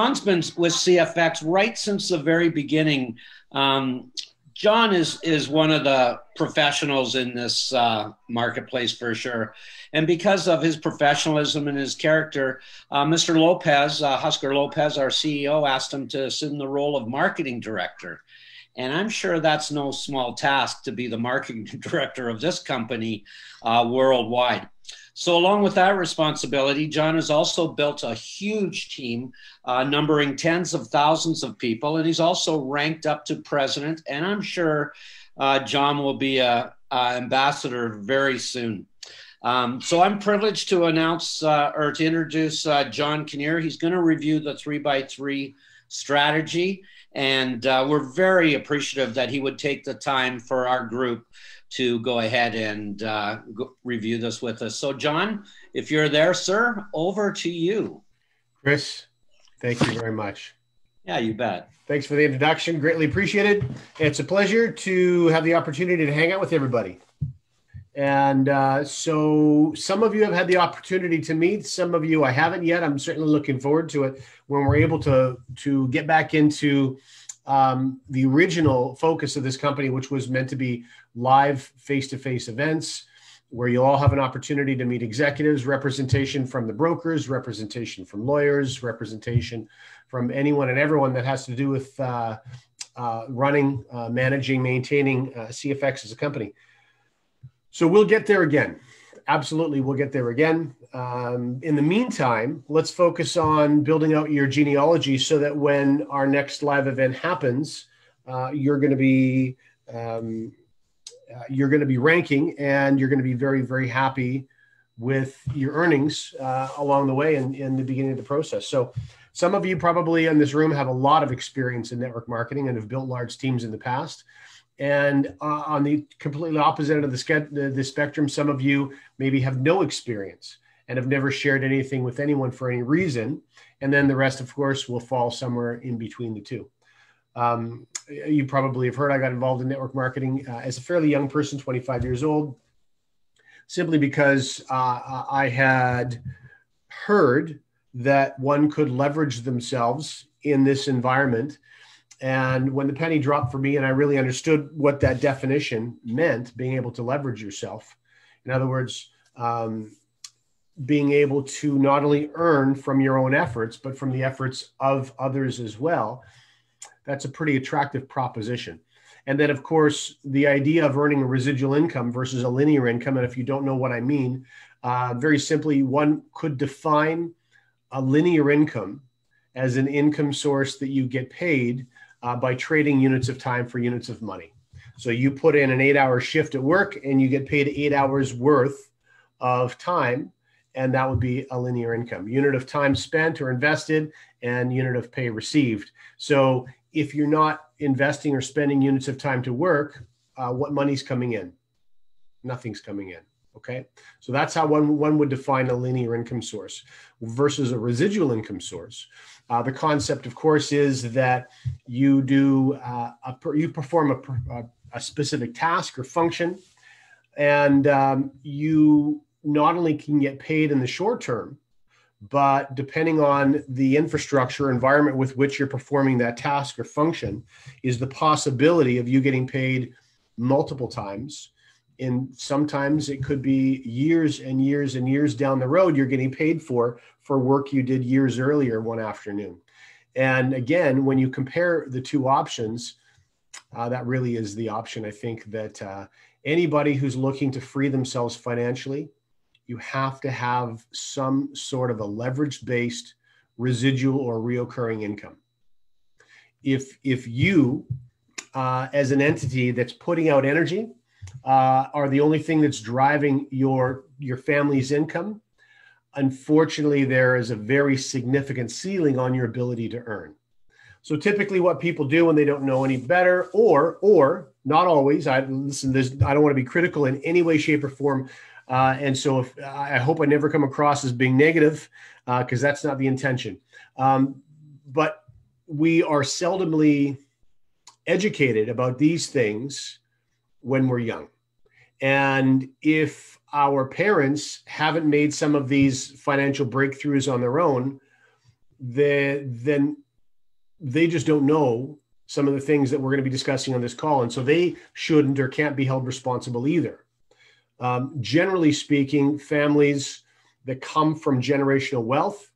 John's been with CFX right since the very beginning. John is one of the professionals in this marketplace for sure. And because of his professionalism and his character, Mr. Lopez, Husker Lopez, our CEO, asked him to assume the role of marketing director. And I'm sure that's no small task to be the marketing director of this company worldwide. So along with that responsibility, John has also built a huge team numbering tens of thousands of people. And he's also ranked up to president. And I'm sure John will be an ambassador very soon. So I'm privileged to announce or to introduce John Kinnear. He's going to review the 3x3 strategy. And we're very appreciative that he would take the time for our group to go ahead and review this with us. So John, if you're there, sir, over to you. Chris, thank you very much. Yeah, you bet. Thanks for the introduction. Greatly appreciated. It's a pleasure to have the opportunity to hang out with everybody. And so some of you have had the opportunity to meet. Some of you I haven't yet. I'm certainly looking forward to it when we're able to get back into the original focus of this company, which was meant to be live face-to-face events where you'll all have an opportunity to meet executives, representation from the brokers, representation from lawyers, representation from anyone and everyone that has to do with running, managing, maintaining CFX as a company. So we'll get there again. Absolutely, we'll get there again. In the meantime, let's focus on building out your genealogy so that when our next live event happens, you're going to be ranking, and you're going to be very, very happy with your earnings along the way in the beginning of the process. So some of you probably in this room have a lot of experience in network marketing and have built large teams in the past. And on the completely opposite end of the spectrum, some of you maybe have no experience and have never shared anything with anyone for any reason. And then the rest, of course, will fall somewhere in between the two. You probably have heard I got involved in network marketing as a fairly young person, 25 years old, simply because I had heard that one could leverage themselves in this environment. And when the penny dropped for me and I really understood what that definition meant, being able to leverage yourself, in other words, being able to not only earn from your own efforts, but from the efforts of others as well, that's a pretty attractive proposition. And then, of course, the idea of earning a residual income versus a linear income. And if you don't know what I mean, very simply, one could define a linear income as an income source that you get paid by trading units of time for units of money. So you put in an 8-hour shift at work and you get paid 8 hours worth of time, and that would be a linear income. Unit of time spent or invested and unit of pay received. So if you're not investing or spending units of time to work, what money's coming in? Nothing's coming in. Okay, so that's how one would define a linear income source versus a residual income source. The concept, of course, is that you perform a specific task or function, and you not only can get paid in the short term, but depending on the infrastructure environment with which you're performing that task or function, is the possibility of you getting paid multiple times. And sometimes it could be years and years and years down the road you're getting paid for work you did years earlier one afternoon. And again, when you compare the two options, that really is the option. I think that anybody who's looking to free themselves financially, you have to have some sort of a leverage-based residual or reoccurring income. If you, as an entity that's putting out energy, are the only thing that's driving your family's income, unfortunately, there is a very significant ceiling on your ability to earn. So typically what people do when they don't know any better, or not always, I don't want to be critical in any way, shape, or form. And so I hope I never come across as being negative, because that's not the intention. But we are seldomly educated about these things when we're young. And if our parents haven't made some of these financial breakthroughs on their own, then they just don't know some of the things that we're going to be discussing on this call. And so they shouldn't or can't be held responsible either. Generally speaking, families that come from generational wealth,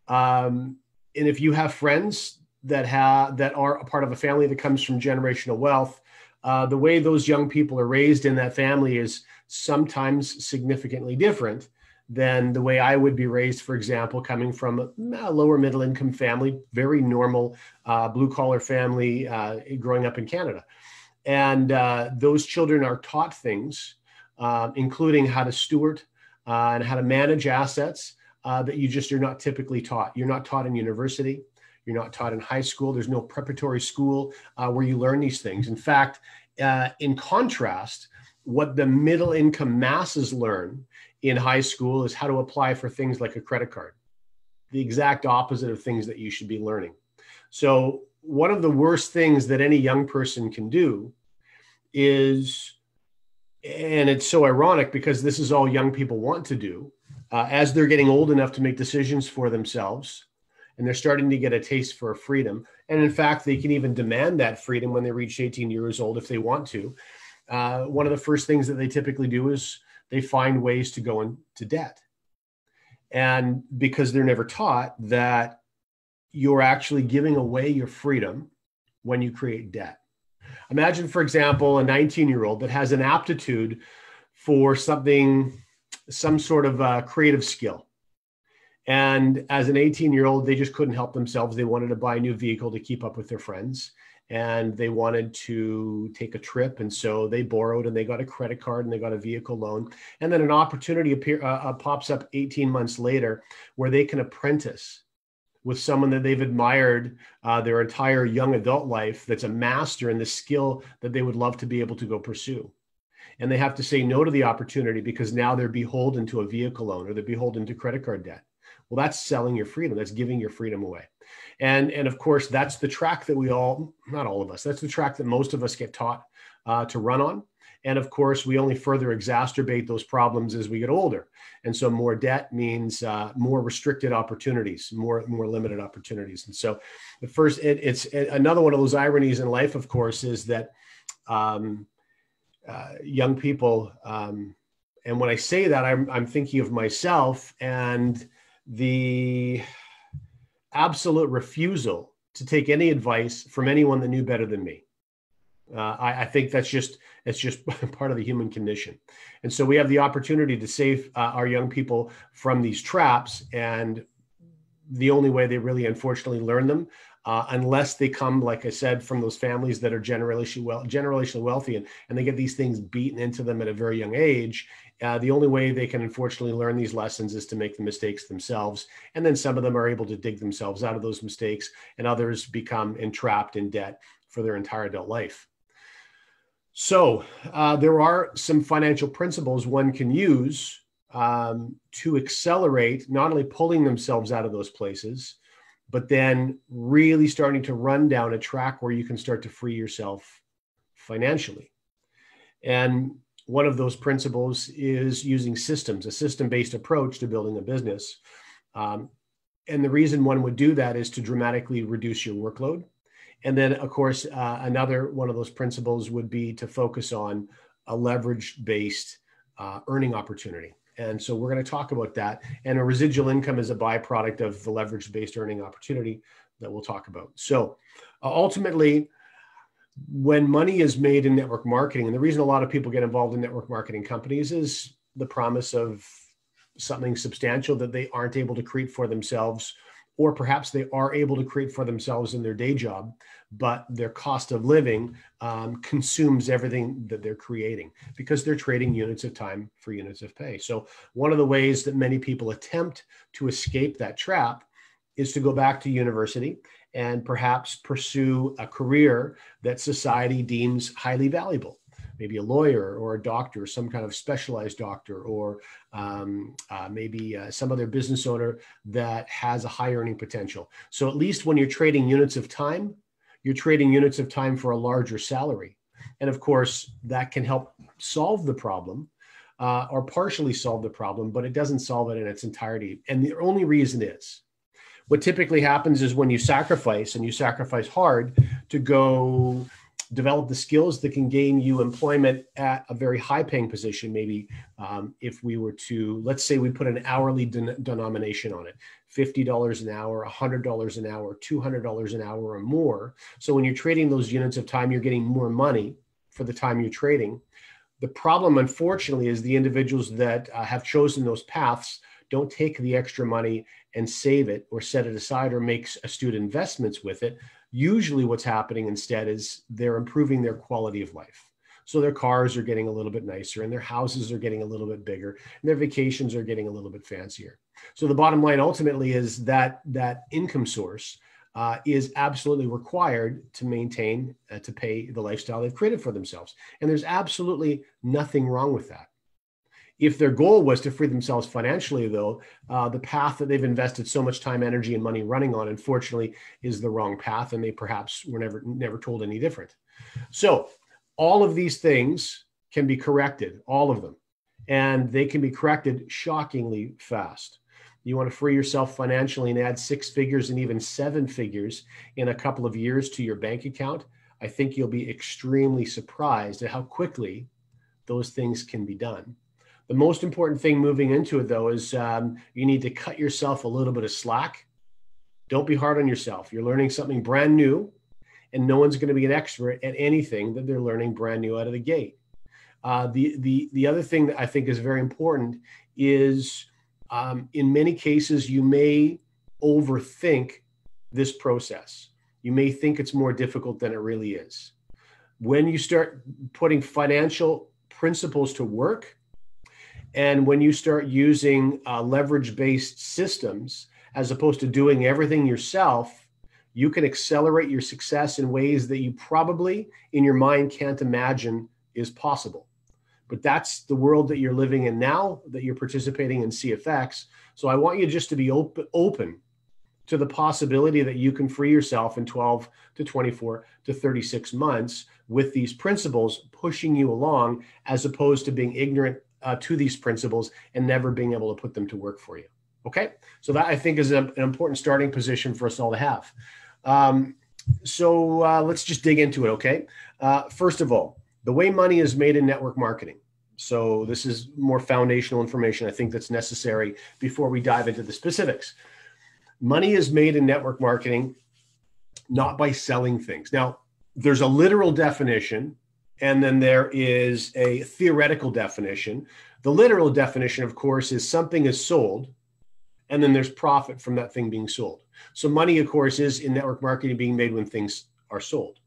and if you have friends that are a part of a family that comes from generational wealth, the way those young people are raised in that family is sometimes significantly different than the way I would be raised, for example, coming from a lower middle income family, very normal blue collar family growing up in Canada. And those children are taught things, including how to steward and how to manage assets that you're not typically taught. You're not taught in university. You're not taught in high school. There's no preparatory school where you learn these things. In fact, in contrast, what the middle income masses learn in high school is how to apply for things like a credit card, the exact opposite of things that you should be learning. So one of the worst things that any young person can do is, and it's so ironic because this is all young people want to do, as they're getting old enough to make decisions for themselves, and they're starting to get a taste for freedom. And in fact, they can even demand that freedom when they reach 18 years old if they want to. One of the first things that they typically do is they find ways to go into debt. And because they're never taught that you're actually giving away your freedom when you create debt. Imagine, for example, a 19-year-old that has an aptitude for some sort of creative skill. And as an 18-year-old, they just couldn't help themselves. They wanted to buy a new vehicle to keep up with their friends. And they wanted to take a trip. And so they borrowed and they got a credit card and they got a vehicle loan. And then an opportunity pops up 18 months later where they can apprentice with someone that they've admired their entire young adult life, that's a master in the skill that they would love to be able to go pursue. And they have to say no to the opportunity because now they're beholden to a vehicle loan or they're beholden to credit card debt. Well, that's selling your freedom. That's giving your freedom away. And of course, that's the track that not all of us, that's the track that most of us get taught to run on. And of course, we only further exacerbate those problems as we get older. And so more debt means more restricted opportunities, more limited opportunities. And so the first, it's another one of those ironies in life, of course, is that young people, and when I say that, I'm thinking of myself and the absolute refusal to take any advice from anyone that knew better than me. I think it's just part of the human condition. And so we have the opportunity to save our young people from these traps. And the only way they really, unfortunately, learn them, unless they come, like I said, from those families that are generationally wealthy and they get these things beaten into them at a very young age, the only way they can unfortunately learn these lessons is to make the mistakes themselves. And then some of them are able to dig themselves out of those mistakes, and others become entrapped in debt for their entire adult life. So there are some financial principles one can use to accelerate not only pulling themselves out of those places, but then really starting to run down a track where you can start to free yourself financially. And one of those principles is using systems, a system-based approach to building a business. And the reason one would do that is to dramatically reduce your workload. And then, of course, another one of those principles would be to focus on a leverage-based earning opportunity. And so we're going to talk about that. And a residual income is a byproduct of the leverage-based earning opportunity that we'll talk about. So ultimately, when money is made in network marketing, and the reason a lot of people get involved in network marketing companies is the promise of something substantial that they aren't able to create for themselves, or perhaps they are able to create for themselves in their day job, but their cost of living consumes everything that they're creating because they're trading units of time for units of pay. So one of the ways that many people attempt to escape that trap is to go back to university and perhaps pursue a career that society deems highly valuable. Maybe a lawyer or a doctor, some kind of specialized doctor, or maybe some other business owner that has a high earning potential. So at least when you're trading units of time, you're trading units of time for a larger salary. And of course, that can help solve the problem or partially solve the problem, but it doesn't solve it in its entirety. And the only reason is What typically happens is when you sacrifice, and you sacrifice hard to go develop the skills that can gain you employment at a very high paying position. Maybe if we were to, let's say we put an hourly denomination on it, $50 an hour, $100 an hour, $200 an hour or more. So when you're trading those units of time, you're getting more money for the time you're trading. The problem, unfortunately, is the individuals that have chosen those paths don't take the extra money and save it or set it aside or make astute investments with it. Usually what's happening instead is they're improving their quality of life. So their cars are getting a little bit nicer, and their houses are getting a little bit bigger, and their vacations are getting a little bit fancier. So the bottom line ultimately is that income source is absolutely required to maintain, to pay the lifestyle they've created for themselves. And there's absolutely nothing wrong with that. If their goal was to free themselves financially, though, the path that they've invested so much time, energy, and money running on, unfortunately, is the wrong path, and they perhaps were never told any different. So all of these things can be corrected, all of them, and they can be corrected shockingly fast. You want to free yourself financially and add 6 figures and even 7 figures in a couple of years to your bank account, I think you'll be extremely surprised at how quickly those things can be done. The most important thing moving into it, though, is you need to cut yourself a little bit of slack. Don't be hard on yourself. You're learning something brand new, and no one's going to be an expert at anything that they're learning brand new out of the gate. The other thing that I think is very important is in many cases, you may overthink this process. You may think it's more difficult than it really is. When you start putting financial principles to work, and when you start using leverage-based systems, as opposed to doing everything yourself, you can accelerate your success in ways that you probably in your mind can't imagine is possible. But that's the world that you're living in now, that you're participating in CFX. So I want you just to be open to the possibility that you can free yourself in 12 to 24 to 36 months with these principles pushing you along, as opposed to being ignorant to these principles and never being able to put them to work for you. Okay, so that I think is an important starting position for us all to have. Let's just dig into it. Okay, first of all, the way money is made in network marketing. So this is more foundational information I think that's necessary before we dive into the specifics. Money is made in network marketing not by selling things. Now, there's a literal definition, and then there is a theoretical definition. The literal definition, of course, is something is sold, and then there's profit from that thing being sold. So money, of course, is in network marketing being made when things are sold.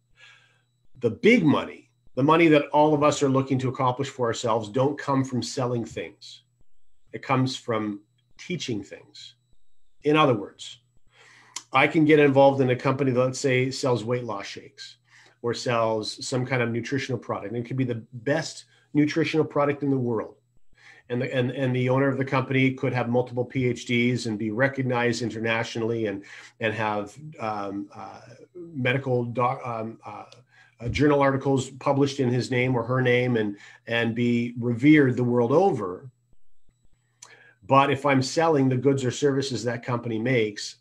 The big money, the money that all of us are looking to accomplish for ourselves, don't come from selling things. It comes from teaching things. In other words, I can get involved in a company that, let's say, sells weight loss shakes or sells some kind of nutritional product. And it could be the best nutritional product in the world. And the owner of the company could have multiple PhDs and be recognized internationally and have medical journal articles published in his name or her name and be revered the world over. But if I'm selling the goods or services that company makes,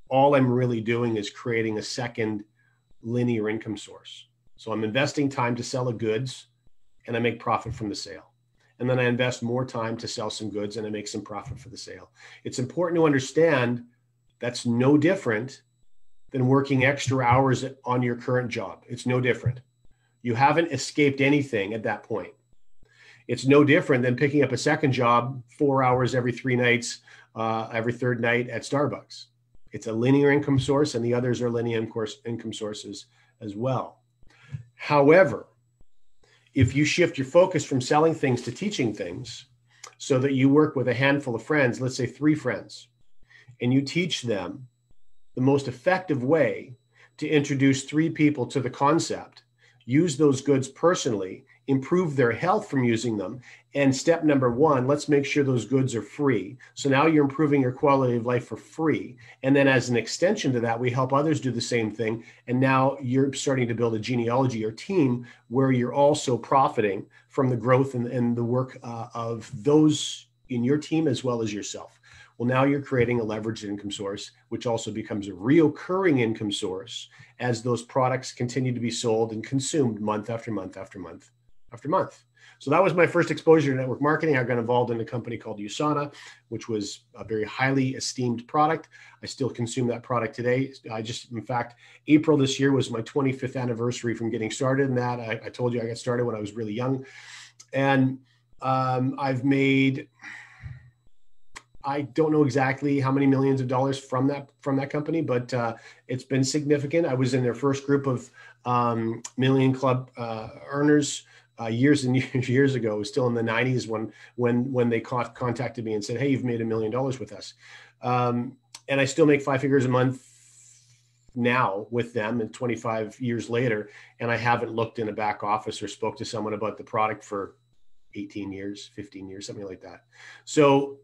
all I'm really doing is creating a second linear income source. So I'm investing time to sell the goods, and I make profit from the sale. And then I invest more time to sell some goods, and I make some profit for the sale. It's important to understand that's no different than working extra hours on your current job. It's no different. You haven't escaped anything at that point. It's no different than picking up a second job 4 hours every 3 nights, every third night at Starbucks. It's a linear income source, and the others are linear income sources as well. However, if you shift your focus from selling things to teaching things, so that you work with a handful of friends, let's say 3 friends, and you teach them the most effective way to introduce 3 people to the concept, use those goods personally, improve their health from using them. And step number 1, let's make sure those goods are free. So now you're improving your quality of life for free. And then as an extension to that, we help others do the same thing. And now you're starting to build a genealogy or team where you're also profiting from the growth and the work of those in your team as well as yourself. Well, now you're creating a leveraged income source, which also becomes a reoccurring income source as those products continue to be sold and consumed month after month after month after month. So that was my first exposure to network marketing. I got involved in a company called USANA, which was a very highly esteemed product. I still consume that product today. In fact, April this year was my 25th anniversary from getting started in that. I told you I got started when I was really young. And I've made, I don't know exactly how many millions of dollars from that company, but it's been significant. I was in their first group of Million Club earners years and years ago. It was still in the 90s when they contacted me and said, "Hey, you've made $1 million with us." And I still make 5 figures a month now with them, and 25 years later, and I haven't looked in a back office or spoke to someone about the product for 18 years, 15 years, something like that. So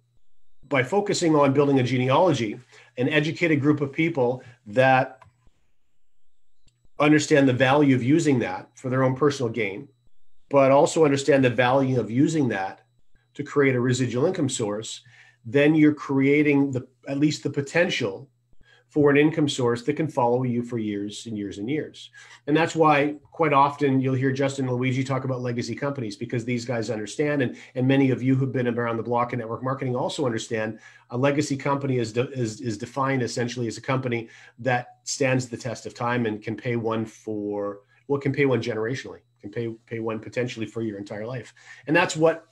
by focusing on building a genealogy, an educated group of people that understand the value of using that for their own personal gain, but also understand the value of using that to create a residual income source, then you're creating at least the potential for an income source that can follow you for years and years and years. And that's why quite often you'll hear Justin and Luigi talk about legacy companies, because these guys understand, and many of you who've been around the block in network marketing also understand, a legacy company is defined essentially as a company that stands the test of time and can pay one generationally, can pay one potentially for your entire life. And that's what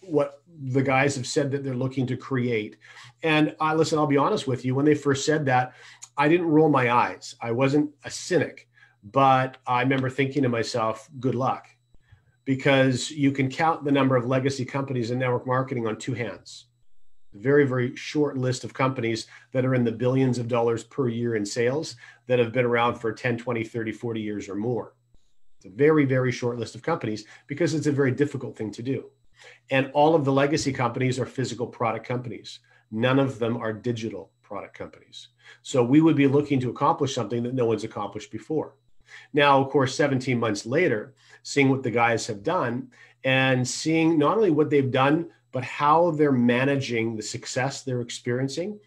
the guys have said that they're looking to create. And I'll be honest with you, when they first said that, I didn't roll my eyes. I wasn't a cynic, but I remember thinking to myself, good luck, because you can count the number of legacy companies in network marketing on 2 hands. A very, very short list of companies that are in the billions of dollars per year in sales that have been around for 10, 20, 30, 40 years or more. It's a very, very short list of companies because it's a very difficult thing to do. And all of the legacy companies are physical product companies. None of them are digital product companies. So we would be looking to accomplish something that no one's accomplished before. Now, of course, 17 months later, seeing what the guys have done and seeing not only what they've done, but how they're managing the success they're experiencing,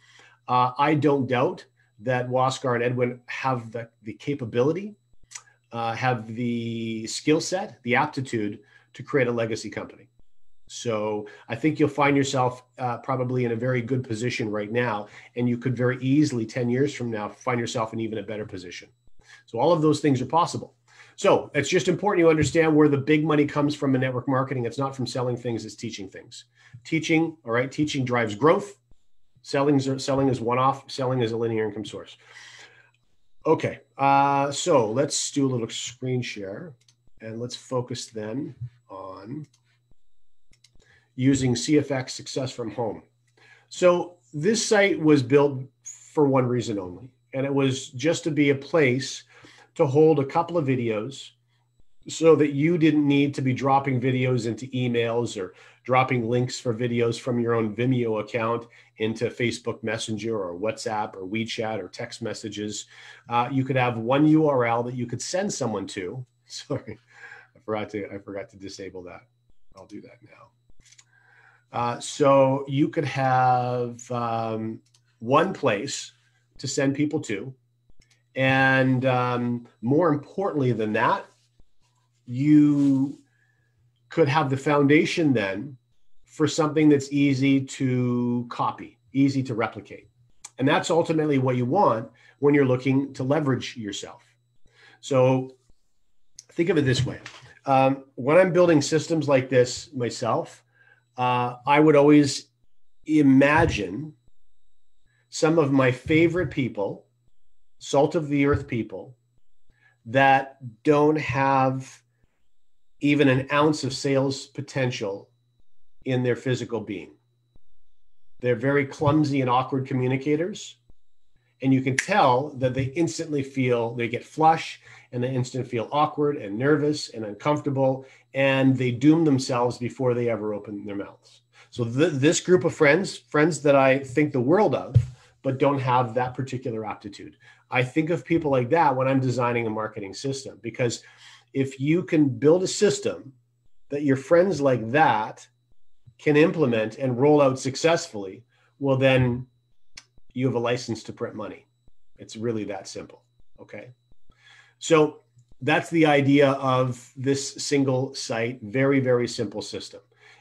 I don't doubt that Waskar and Edwin have the capability, have the skill set, the aptitude to create a legacy company. So I think you'll find yourself probably in a very good position right now, and you could very easily 10 years from now find yourself in even a better position. So all of those things are possible. So it's just important you understand where the big money comes from in network marketing. It's not from selling things, it's teaching things. Teaching, all right, teaching drives growth. Selling is one-off. Selling is a linear income source. Okay, so let's do a little screen share, and let's focus then on using CFX Success from Home. So this site was built for one reason only, and it was just to be a place to hold a couple of videos so that you didn't need to be dropping videos into emails or dropping links for videos from your own Vimeo account into Facebook Messenger or WhatsApp or WeChat or text messages. You could have one URL that you could send someone to. Sorry, I forgot to disable that. I'll do that now. So you could have one place to send people to. And more importantly than that, you could have the foundation then for something that's easy to copy, easy to replicate. And that's ultimately what you want when you're looking to leverage yourself. So think of it this way. When I'm building systems like this myself, I would always imagine some of my favorite people, salt of the earth people, that don't have even an ounce of sales potential in their physical being. They're very clumsy and awkward communicators. And you can tell that they instantly feel, they get flush, and they instantly feel awkward and nervous and uncomfortable, and they doom themselves before they ever open their mouths. So this group of friends that I think the world of, but don't have that particular aptitude. I think of people like that when I'm designing a marketing system, because if you can build a system that your friends like that can implement and roll out successfully, well, then you have a license to print money. It's really that simple. Okay. So that's the idea of this single site, very, very simple system.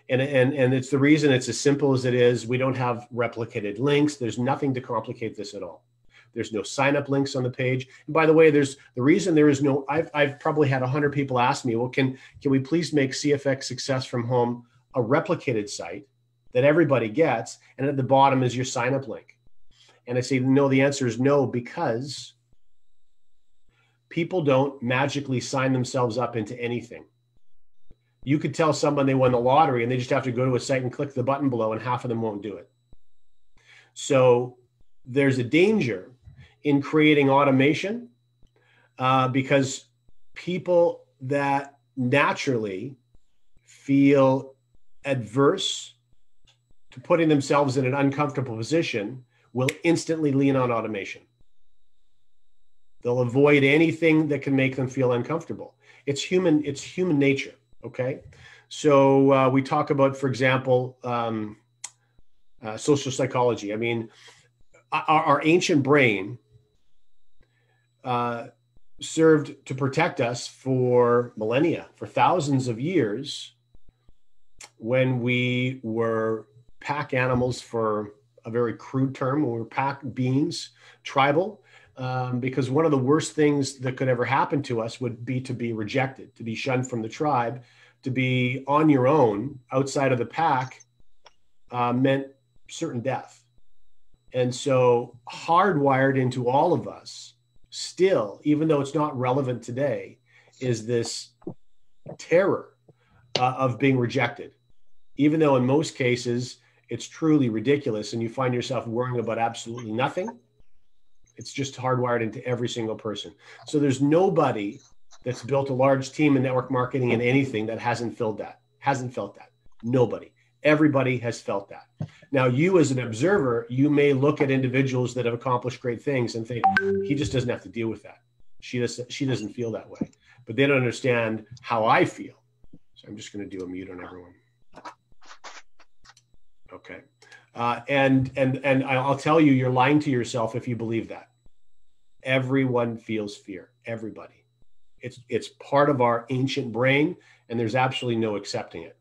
And it's the reason it's as simple as it is. We don't have replicated links. There's nothing to complicate this at all. There's no sign up links on the page. And by the way, there's the reason there is no, I've probably had 100 people ask me, well, can we please make CFX Success from Home a replicated site that everybody gets? And at the bottom is your sign up link. And I say, no, the answer is no, because people don't magically sign themselves up into anything. You could tell someone they won the lottery and they just have to go to a site and click the button below, and half of them won't do it. So there's a danger in creating automation because people that naturally feel adverse to putting themselves in an uncomfortable position will instantly lean on automation. They'll avoid anything that can make them feel uncomfortable. It's human nature. Okay. So we talk about, for example, social psychology. I mean, our ancient brain served to protect us for millennia, for thousands of years, when we were pack animals, for a very crude term, when we were pack beings, tribal, because one of the worst things that could ever happen to us would be to be rejected, to be shunned from the tribe, to be on your own outside of the pack meant certain death. And so hardwired into all of us still, even though it's not relevant today, is this terror of being rejected, even though in most cases it's truly ridiculous and you find yourself worrying about absolutely nothing. It's just hardwired into every single person. So there's nobody that's built a large team in network marketing and anything that hasn't felt that. Nobody. Everybody has felt that. Now, you as an observer, you may look at individuals that have accomplished great things and think, he just doesn't have to deal with that. She doesn't feel that way. But they don't understand how I feel. So I'm just going to do a mute on everyone. Okay. And I'll tell you, you're lying to yourself if you believe that. Everyone feels fear. Everybody. It's part of our ancient brain, and there's absolutely no accepting it.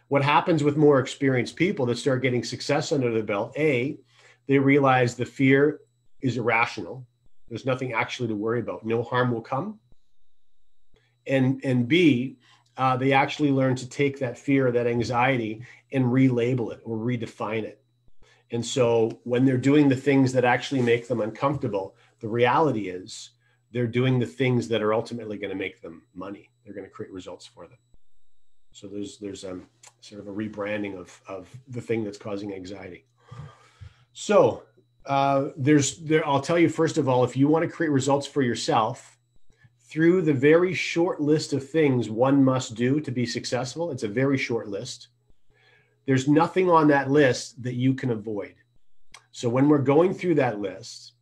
What happens with more experienced people that start getting success under their belt, A, they realize the fear is irrational. There's nothing actually to worry about. No harm will come. And B, they actually learn to take that fear, that anxiety, and relabel it or redefine it. And so when they're doing the things that actually make them uncomfortable, the reality is they're doing the things that are ultimately going to make them money. They're going to create results for them. So there's sort of a rebranding of the thing that's causing anxiety. So I'll tell you, first of all, if you want to create results for yourself through the very short list of things one must do to be successful, it's a very short list. There's nothing on that list that you can avoid. So when we're going through that list,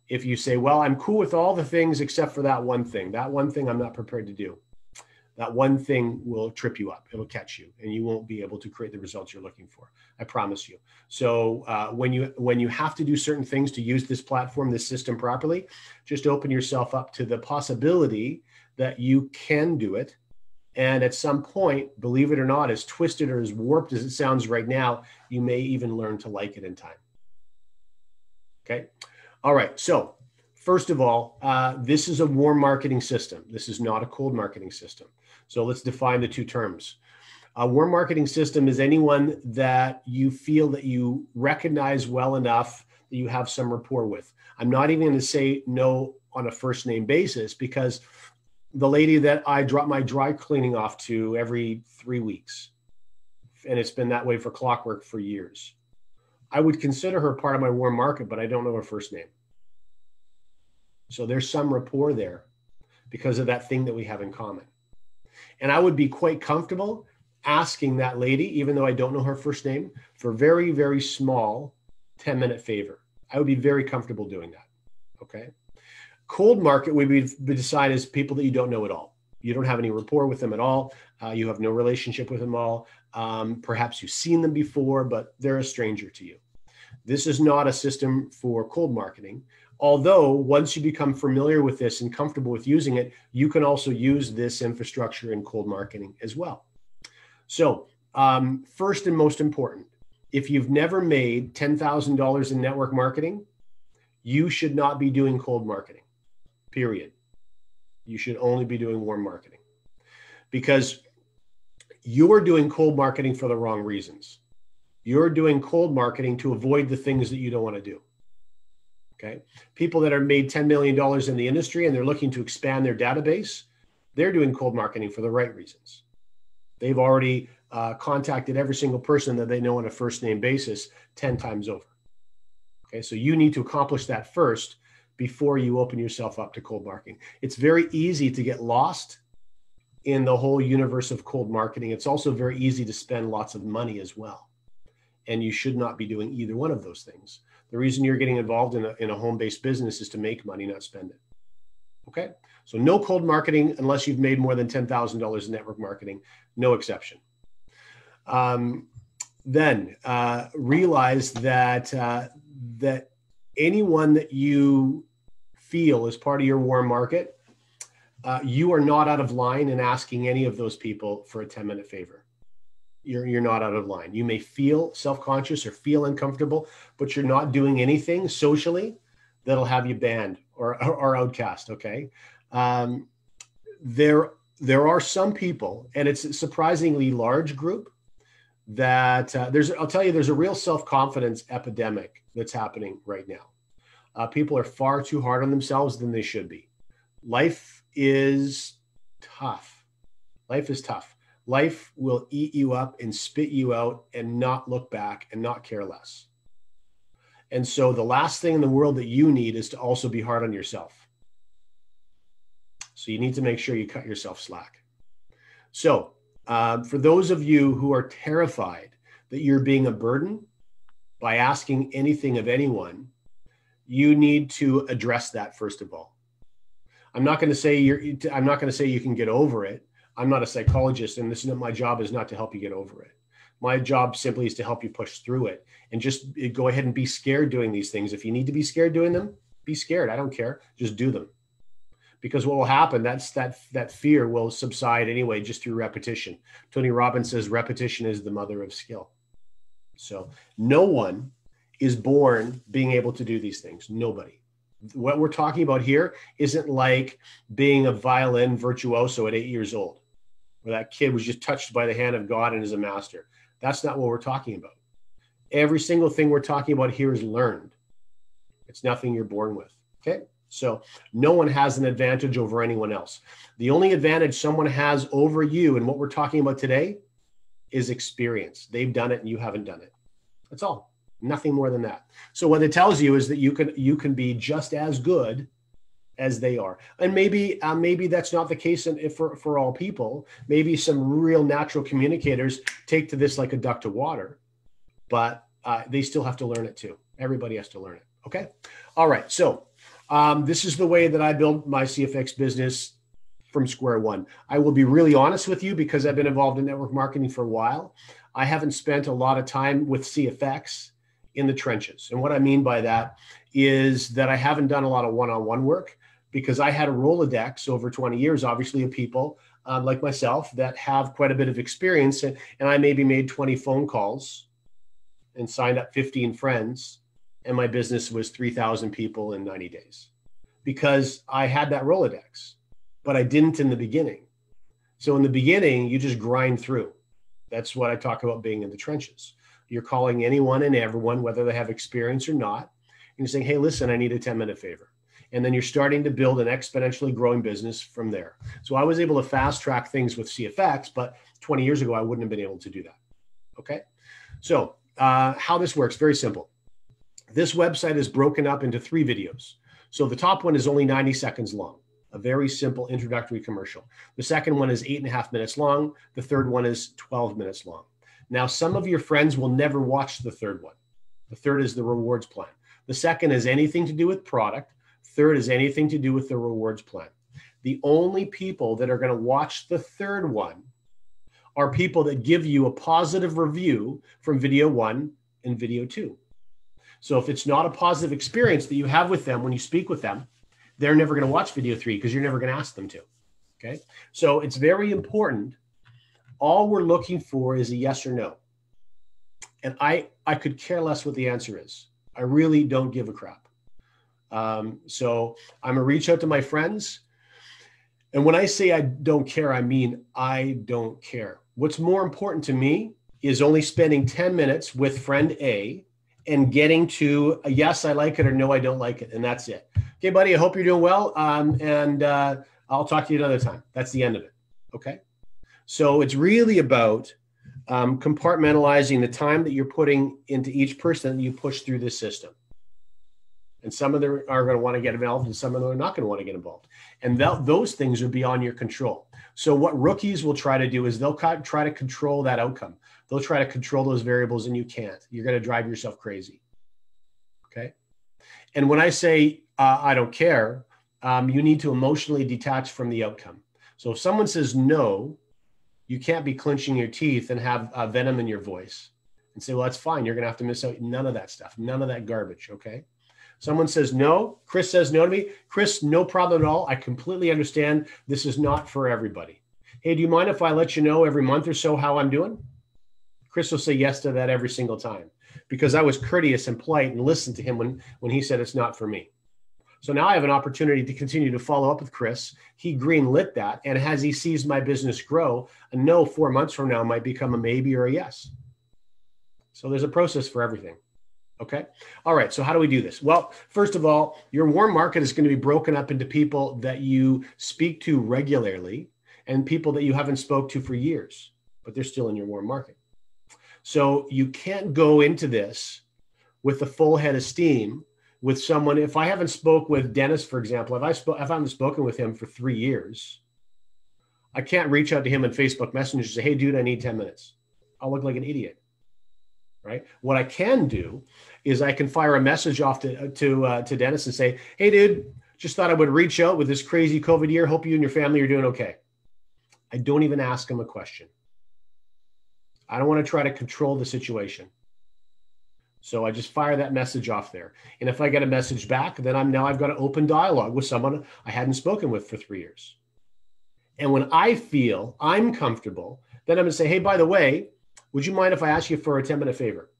if you say, well, I'm cool with all the things except for that one thing I'm not prepared to do. That one thing will trip you up. It'll catch you and you won't be able to create the results you're looking for. I promise you. So when you have to do certain things to use this platform, this system properly, just open yourself up to the possibility that you can do it. And at some point, believe it or not, as twisted or as warped as it sounds right now, you may even learn to like it in time. Okay. All right. So first of all, this is a warm marketing system. This is not a cold marketing system. So let's define the two terms. A warm marketing system is anyone that you feel that you recognize well enough that you have some rapport with. I'm not even going to say no on a first name basis, because the lady that I drop my dry cleaning off to every 3 weeks, and it's been that way for clockwork for years, I would consider her part of my warm market, but I don't know her first name. So there's some rapport there because of that thing that we have in common. And I would be quite comfortable asking that lady, even though I don't know her first name, for a very, very small 10-minute favor. I would be very comfortable doing that. Okay. Cold market would be decided as people that you don't know at all. You don't have any rapport with them at all. You have no relationship with them all. Perhaps you've seen them before, but they're a stranger to you. This is not a system for cold marketing. Although once you become familiar with this and comfortable with using it, you can also use this infrastructure in cold marketing as well. So first and most important, if you've never made $10,000 in network marketing, you should not be doing cold marketing, period. You should only be doing warm marketing, because you're doing cold marketing for the wrong reasons. You're doing cold marketing to avoid the things that you don't want to do. Okay. People that are made $10 million in the industry and they're looking to expand their database, they're doing cold marketing for the right reasons. They've already contacted every single person that they know on a first name basis 10 times over. Okay. So you need to accomplish that first before you open yourself up to cold marketing. It's very easy to get lost in the whole universe of cold marketing. It's also very easy to spend lots of money as well. And you should not be doing either one of those things. The reason you're getting involved in a home-based business is to make money, not spend it. Okay? So no cold marketing unless you've made more than $10,000 in network marketing, no exception. Then realize that, that anyone that you feel is part of your warm market, you are not out of line in asking any of those people for a 10-minute favor. You're not out of line. You may feel self-conscious or feel uncomfortable, but you're not doing anything socially that'll have you banned or outcast. Okay. There are some people, and it's a surprisingly large group, that I'll tell you, there's a real self-confidence epidemic that's happening right now. People are far too hard on themselves than they should be. Life is tough. Life is tough. Life will eat you up and spit you out and not look back and not care less. And so the last thing in the world that you need is to also be hard on yourself. So you need to make sure you cut yourself slack. So for those of you who are terrified that you're being a burden by asking anything of anyone, you need to address that first of all. I'm not going to say you can get over it. I'm not a psychologist, and my job is not to help you get over it. My job simply is to help you push through it and just go ahead and be scared doing these things. If you need to be scared doing them, be scared. I don't care. Just do them. Because what will happen, that fear will subside anyway, just through repetition. Tony Robbins says repetition is the mother of skill. So no one is born being able to do these things. Nobody. What we're talking about here isn't like being a violin virtuoso at 8 years old, where that kid was just touched by the hand of God and is a master. That's not what we're talking about. Every single thing we're talking about here is learned. It's nothing you're born with. Okay. So no one has an advantage over anyone else. The only advantage someone has over you and what we're talking about today is experience. They've done it and you haven't done it. That's all. Nothing more than that. So what it tells you is that you can be just as good as they are. And maybe that's not the case for all people. Maybe some real natural communicators take to this like a duck to water, but they still have to learn it too. Everybody has to learn it. Okay. All right. So this is the way that I built my CFX business from square one. I will be really honest with you, because I've been involved in network marketing for a while. I haven't spent a lot of time with CFX in the trenches. And what I mean by that is that I haven't done a lot of one-on-one work, because I had a Rolodex over 20 years, obviously, of people like myself that have quite a bit of experience. And I maybe made 20 phone calls and signed up 15 friends. And my business was 3,000 people in 90 days because I had that Rolodex, but I didn't in the beginning. So in the beginning, you just grind through. That's what I talk about being in the trenches. You're calling anyone and everyone, whether they have experience or not, and you're saying, hey, listen, I need a 10-minute favor. And then you're starting to build an exponentially growing business from there. So I was able to fast track things with CFX, but 20 years ago, I wouldn't have been able to do that. Okay. So how this works, very simple. This website is broken up into 3 videos. So the top one is only 90 seconds long, a very simple introductory commercial. The second one is 8.5 minutes long. The third one is 12 minutes long. Now, some of your friends will never watch the third one. The third is the rewards plan. The second is anything to do with product. Third is anything to do with the rewards plan. The only people that are going to watch the third one are people that give you a positive review from video 1 and video 2. So if it's not a positive experience that you have with them when you speak with them, they're never going to watch video 3 because you're never going to ask them to. Okay. So it's very important. All we're looking for is a yes or no. And I could care less what the answer is. I really don't give a crap. So I'm going to reach out to my friends. And when I say I don't care, I mean I don't care. What's more important to me is only spending 10 minutes with friend A and getting to a yes, I like it, or no, I don't like it. And that's it. Okay, buddy, I hope you're doing well. I'll talk to you another time. That's the end of it. Okay. So it's really about compartmentalizing the time that you're putting into each person that you push through this system. And some of them are going to want to get involved and some of them are not going to want to get involved. And those things are beyond your control. So what rookies will try to do is they'll try to control that outcome. They'll try to control those variables and you can't. You're going to drive yourself crazy. Okay. And when I say I don't care, you need to emotionally detach from the outcome. So if someone says no, you can't be clenching your teeth and have venom in your voice and say, well, that's fine. You're going to have to miss out. None of that stuff. None of that garbage. Okay. Someone says no. Chris says no to me. Chris, no problem at all. I completely understand. This is not for everybody. Hey, do you mind if I let you know every month or so how I'm doing? Chris will say yes to that every single time because I was courteous and polite and listened to him when he said it's not for me. So now I have an opportunity to continue to follow up with Chris. He greenlit that. And as he sees my business grow, a no 4 months from now might become a maybe or a yes. So there's a process for everything. Okay. All right. So how do we do this? Well, first of all, your warm market is going to be broken up into people that you speak to regularly and people that you haven't spoke to for years, but they're still in your warm market. So you can't go into this with a full head of steam with someone. If I haven't spoke with Dennis, for example, if I haven't spoken with him for 3 years, I can't reach out to him on Facebook Messenger and say, hey, dude, I need 10 minutes. I'll look like an idiot. Right. What I can do is I can fire a message off to Dennis and say, hey, dude, just thought I would reach out with this crazy COVID year. Hope you and your family are doing okay. I don't even ask him a question. I don't want to try to control the situation. So I just fire that message off there. And if I get a message back, then I've got an open dialogue with someone I hadn't spoken with for 3 years. And when I feel I'm comfortable, then I'm going to say, hey, by the way, would you mind if I ask you for a 10-minute favor?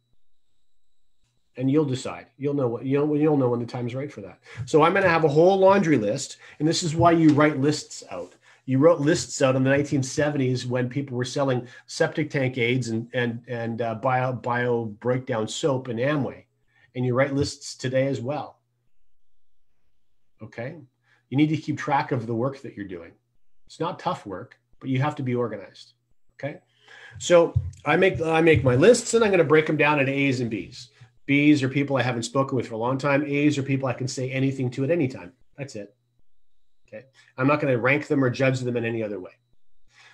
And you'll decide. You'll know when the time's right for that. So I'm going to have a whole laundry list. And this is why you write lists out. You wrote lists out in the 1970s when people were selling septic tank aids and bio breakdown soap in Amway. And you write lists today as well. Okay. You need to keep track of the work that you're doing. It's not tough work, but you have to be organized. Okay. So I make my lists and I'm going to break them down into A's and B's. B's are people I haven't spoken with for a long time. A's are people I can say anything to at any time. That's it. Okay. I'm not going to rank them or judge them in any other way.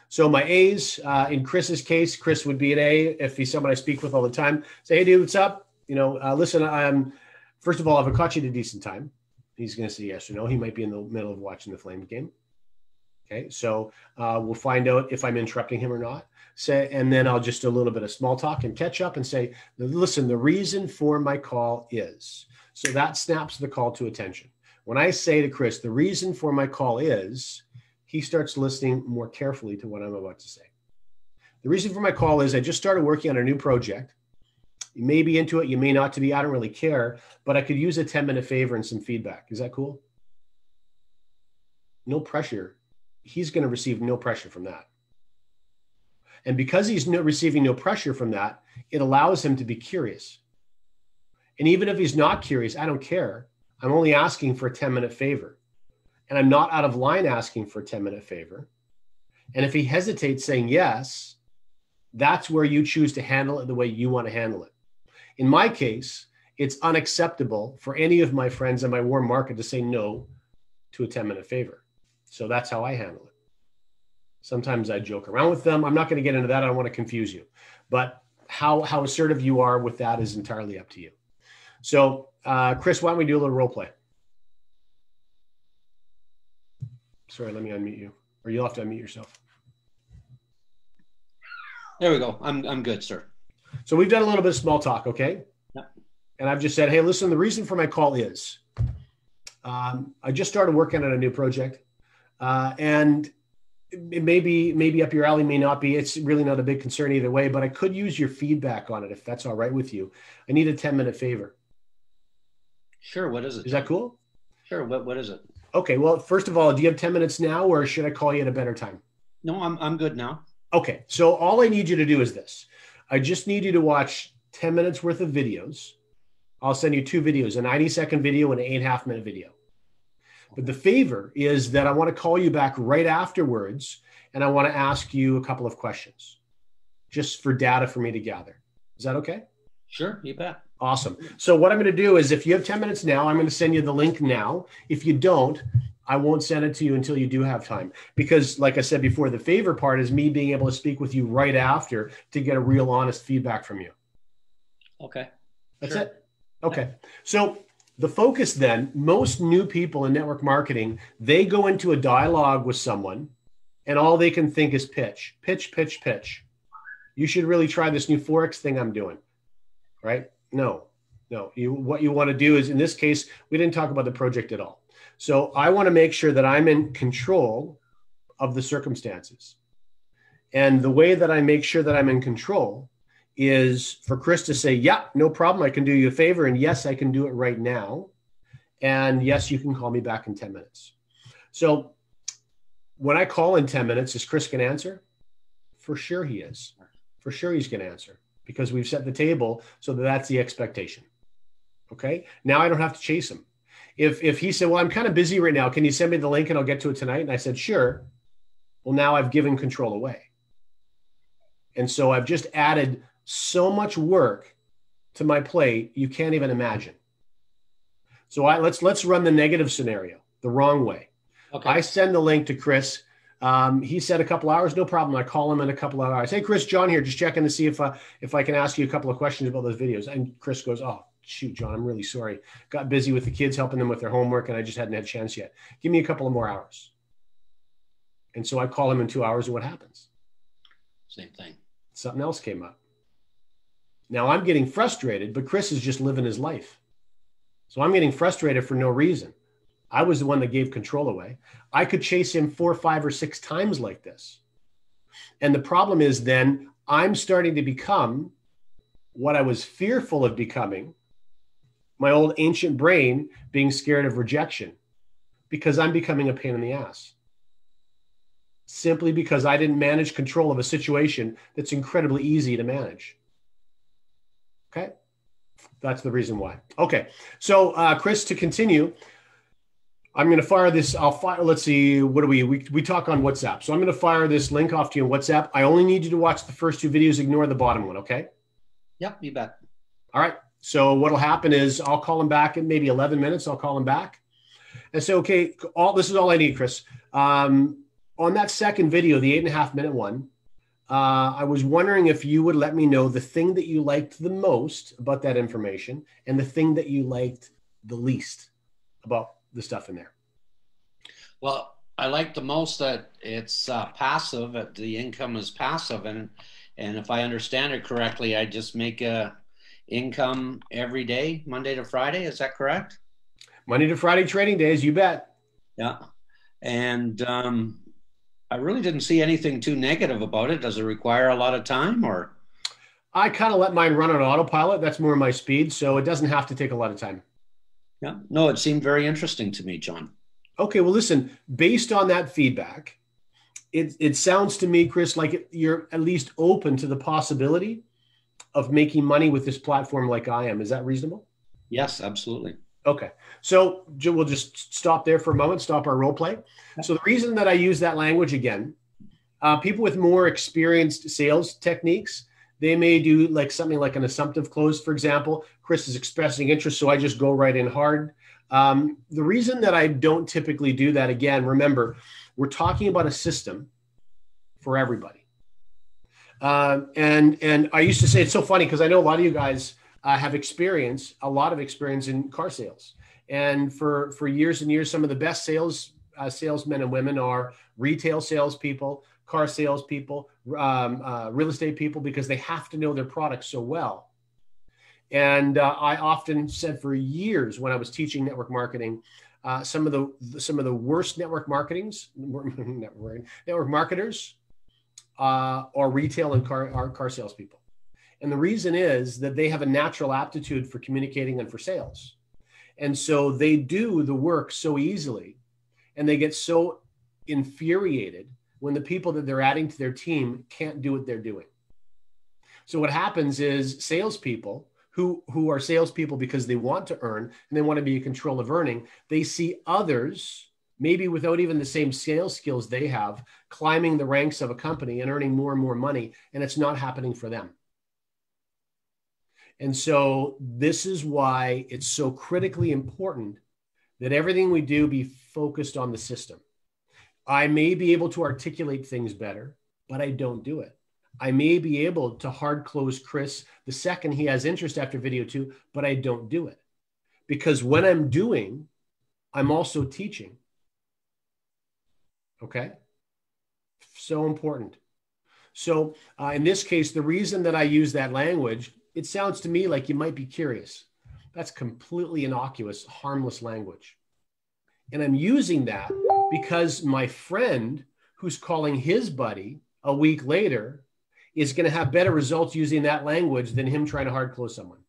So my A's, in Chris's case, Chris would be an A if he's someone I speak with all the time. Say, hey, dude, what's up? Listen, first of all, I've caught you at a decent time. He's going to say yes or no. He might be in the middle of watching the Flames game. Okay. So we'll find out if I'm interrupting him or not. And then I'll just do a little bit of small talk and catch up and say, listen, the reason for my call is, so that snaps the call to attention. When I say to Chris, the reason for my call is, he starts listening more carefully to what I'm about to say. The reason for my call is I just started working on a new project. You may be into it. You may not to be. I don't really care, but I could use a 10-minute favor and some feedback. Is that cool? No pressure. He's going to receive no pressure from that. And because he's receiving no pressure from that, it allows him to be curious. And even if he's not curious, I don't care. I'm only asking for a 10-minute favor. And I'm not out of line asking for a 10-minute favor. And if he hesitates saying yes, that's where you choose to handle it the way you want to handle it. In my case, it's unacceptable for any of my friends in my warm market to say no to a 10-minute favor. So that's how I handle it. Sometimes I joke around with them. I'm not going to get into that. I don't want to confuse you. But how assertive you are with that is entirely up to you. So, Chris, why don't we do a little role play? Sorry, let me unmute you, or you'll have to unmute yourself. There we go. I'm good, sir. So we've done a little bit of small talk, okay? Yeah. And I've just said, hey, listen, the reason for my call is I just started working on a new project, and it may be up your alley, may not be. It's really not a big concern either way, but I could use your feedback on it if that's all right with you. I need a 10-minute favor. Sure. What is it? Is that cool? Sure. What is it? Okay. Well, first of all, do you have 10 minutes now, or should I call you at a better time? No, I'm good now. Okay. So all I need you to do is this. I just need you to watch 10 minutes worth of videos. I'll send you 2 videos, a 90-second video and an 8.5-minute video. But the favor is that I want to call you back right afterwards, and I want to ask you a couple of questions just for data for me to gather. Is that okay? Sure, you bet. Awesome. So what I'm going to do is, if you have 10 minutes now, I'm going to send you the link now. If you don't, I won't send it to you until you do have time. Because like I said before, the favor part is me being able to speak with you right after to get a real honest feedback from you. Okay. That's Sure. it. Okay. So the focus then, most new people in network marketing, they go into a dialogue with someone and all they can think is pitch, pitch, pitch, pitch. You should really try this new Forex thing I'm doing, right? No. What you want to do is, in this case, we didn't talk about the project at all. So I want to make sure that I'm in control of the circumstances. And the way that I make sure that I'm in control is for Chris to say, yeah, no problem. I can do you a favor. And yes, I can do it right now. And yes, you can call me back in 10 minutes. So when I call in 10 minutes, is Chris going to answer? For sure he is. For sure he's going to answer, because we've set the table so that that's the expectation. Okay. Now I don't have to chase him. If he said, well, I'm kind of busy right now, can you send me the link and I'll get to it tonight? And I said, sure. Well, now I've given control away. And so I've just added so much work to my plate, you can't even imagine. So let's run the negative scenario, the wrong way. Okay. I send the link to Chris. He said a couple hours, no problem. I call him in a couple of hours. Hey, Chris, John here, just checking to see if I can ask you a couple of questions about those videos. And Chris goes, oh, shoot, John, I'm really sorry. Got busy with the kids, helping them with their homework, and I just hadn't had a chance yet. Give me a couple of more hours. And so I call him in 2 hours, and what happens? Same thing. Something else came up. Now I'm getting frustrated, but Chris is just living his life. So I'm getting frustrated for no reason. I was the one that gave control away. I could chase him 4, 5, or 6 times like this. And the problem is then I'm starting to become what I was fearful of becoming, my old ancient brain being scared of rejection, because I'm becoming a pain in the ass. Simply because I didn't manage control of a situation that's incredibly easy to manage. Okay. That's the reason why. Okay. So Chris, to continue, I'm going to fire this. Let's see. What do we talk on WhatsApp. So I'm going to fire this link off to you on WhatsApp. I only need you to watch the first 2 videos. Ignore the bottom one. Okay. Yep. You bet. All right. So what'll happen is I'll call him back in maybe 11 minutes. I'll call him back and say, okay, this is all I need, Chris. On that second video, the 8.5-minute one, I was wondering if you would let me know the thing that you liked the most about that information and the thing that you liked the least about the stuff in there. Well, I like the most that it's passive, that the income is passive. And if I understand it correctly, I just make a income every day, Monday to Friday. Is that correct? Monday to Friday trading days, you bet. Yeah. And I really didn't see anything too negative about it. Does it require a lot of time, or? I kind of let mine run on autopilot. That's more my speed. So it doesn't have to take a lot of time. Yeah. No, it seemed very interesting to me, John. Okay. Well, listen, based on that feedback, it sounds to me, Chris, like you're at least open to the possibility of making money with this platform like I am. Is that reasonable? Yes, absolutely. Okay. So we'll just stop there for a moment, stop our role play. So the reason that I use that language again, people with more experienced sales techniques, they may do like something like an assumptive close, for example. Chris is expressing interest, so I just go right in hard. The reason that I don't typically do that, again, remember, we're talking about a system for everybody. And I used to say, it's so funny because I know a lot of you guys have a lot of experience in car sales. And for years and years, some of the best sales salesmen and women are retail salespeople, car salespeople, real estate people, because they have to know their products so well. And I often said for years when I was teaching network marketing, some of the worst network marketers are retail and car salespeople. And the reason is that they have a natural aptitude for communicating and for sales. And so they do the work so easily, and they get so infuriated when the people that they're adding to their team can't do what they're doing. So what happens is salespeople who are salespeople because they want to earn and they want to be in control of earning, they see others, maybe without even the same sales skills they have, climbing the ranks of a company and earning more and more money, and it's not happening for them. And so this is why it's so critically important that everything we do be focused on the system. I may be able to articulate things better, but I don't do it. I may be able to hard close Chris the second he has interest after video 2, but I don't do it. Because when I'm doing, I'm also teaching. Okay? So important. So in this case, the reason that I use that language, it sounds to me like you might be curious. That's completely innocuous, harmless language. And I'm using that because my friend who's calling his buddy a week later is going to have better results using that language than him trying to hard close someone.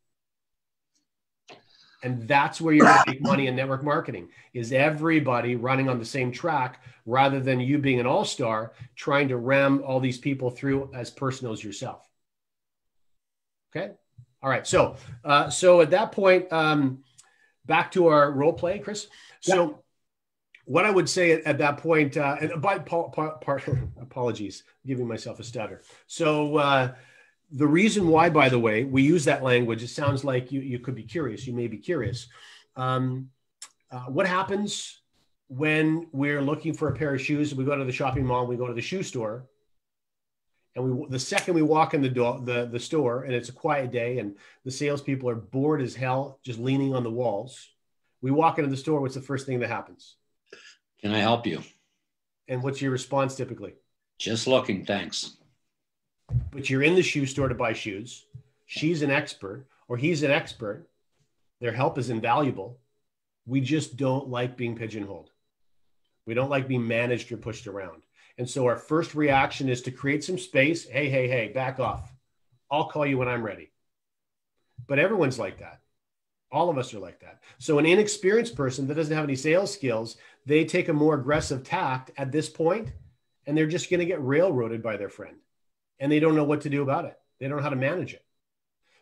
And that's where you're going to make money in network marketing, is everybody running on the same track rather than you being an all-star trying to ram all these people through as personals yourself. Okay. All right. So at that point, back to our role play, Chris. So what I would say at that point, and by apologies, giving myself a stutter. So the reason why, by the way, we use that language, it sounds like you could be curious. You may be curious. What happens when we're looking for a pair of shoes? We go to the shopping mall, we go to the shoe store. And the second we walk in the store and it's a quiet day and the salespeople are bored as hell, just leaning on the walls, we walk into the store. What's the first thing that happens? Can I help you? And what's your response typically? Just looking, thanks. But you're in the shoe store to buy shoes. She's an expert or he's an expert. Their help is invaluable. We just don't like being pigeonholed. We don't like being managed or pushed around. And so our first reaction is to create some space. Hey, back off. I'll call you when I'm ready. But everyone's like that. All of us are like that. So an inexperienced person that doesn't have any sales skills, they take a more aggressive tact at this point, and they're just going to get railroaded by their friend. And they don't know what to do about it. They don't know how to manage it.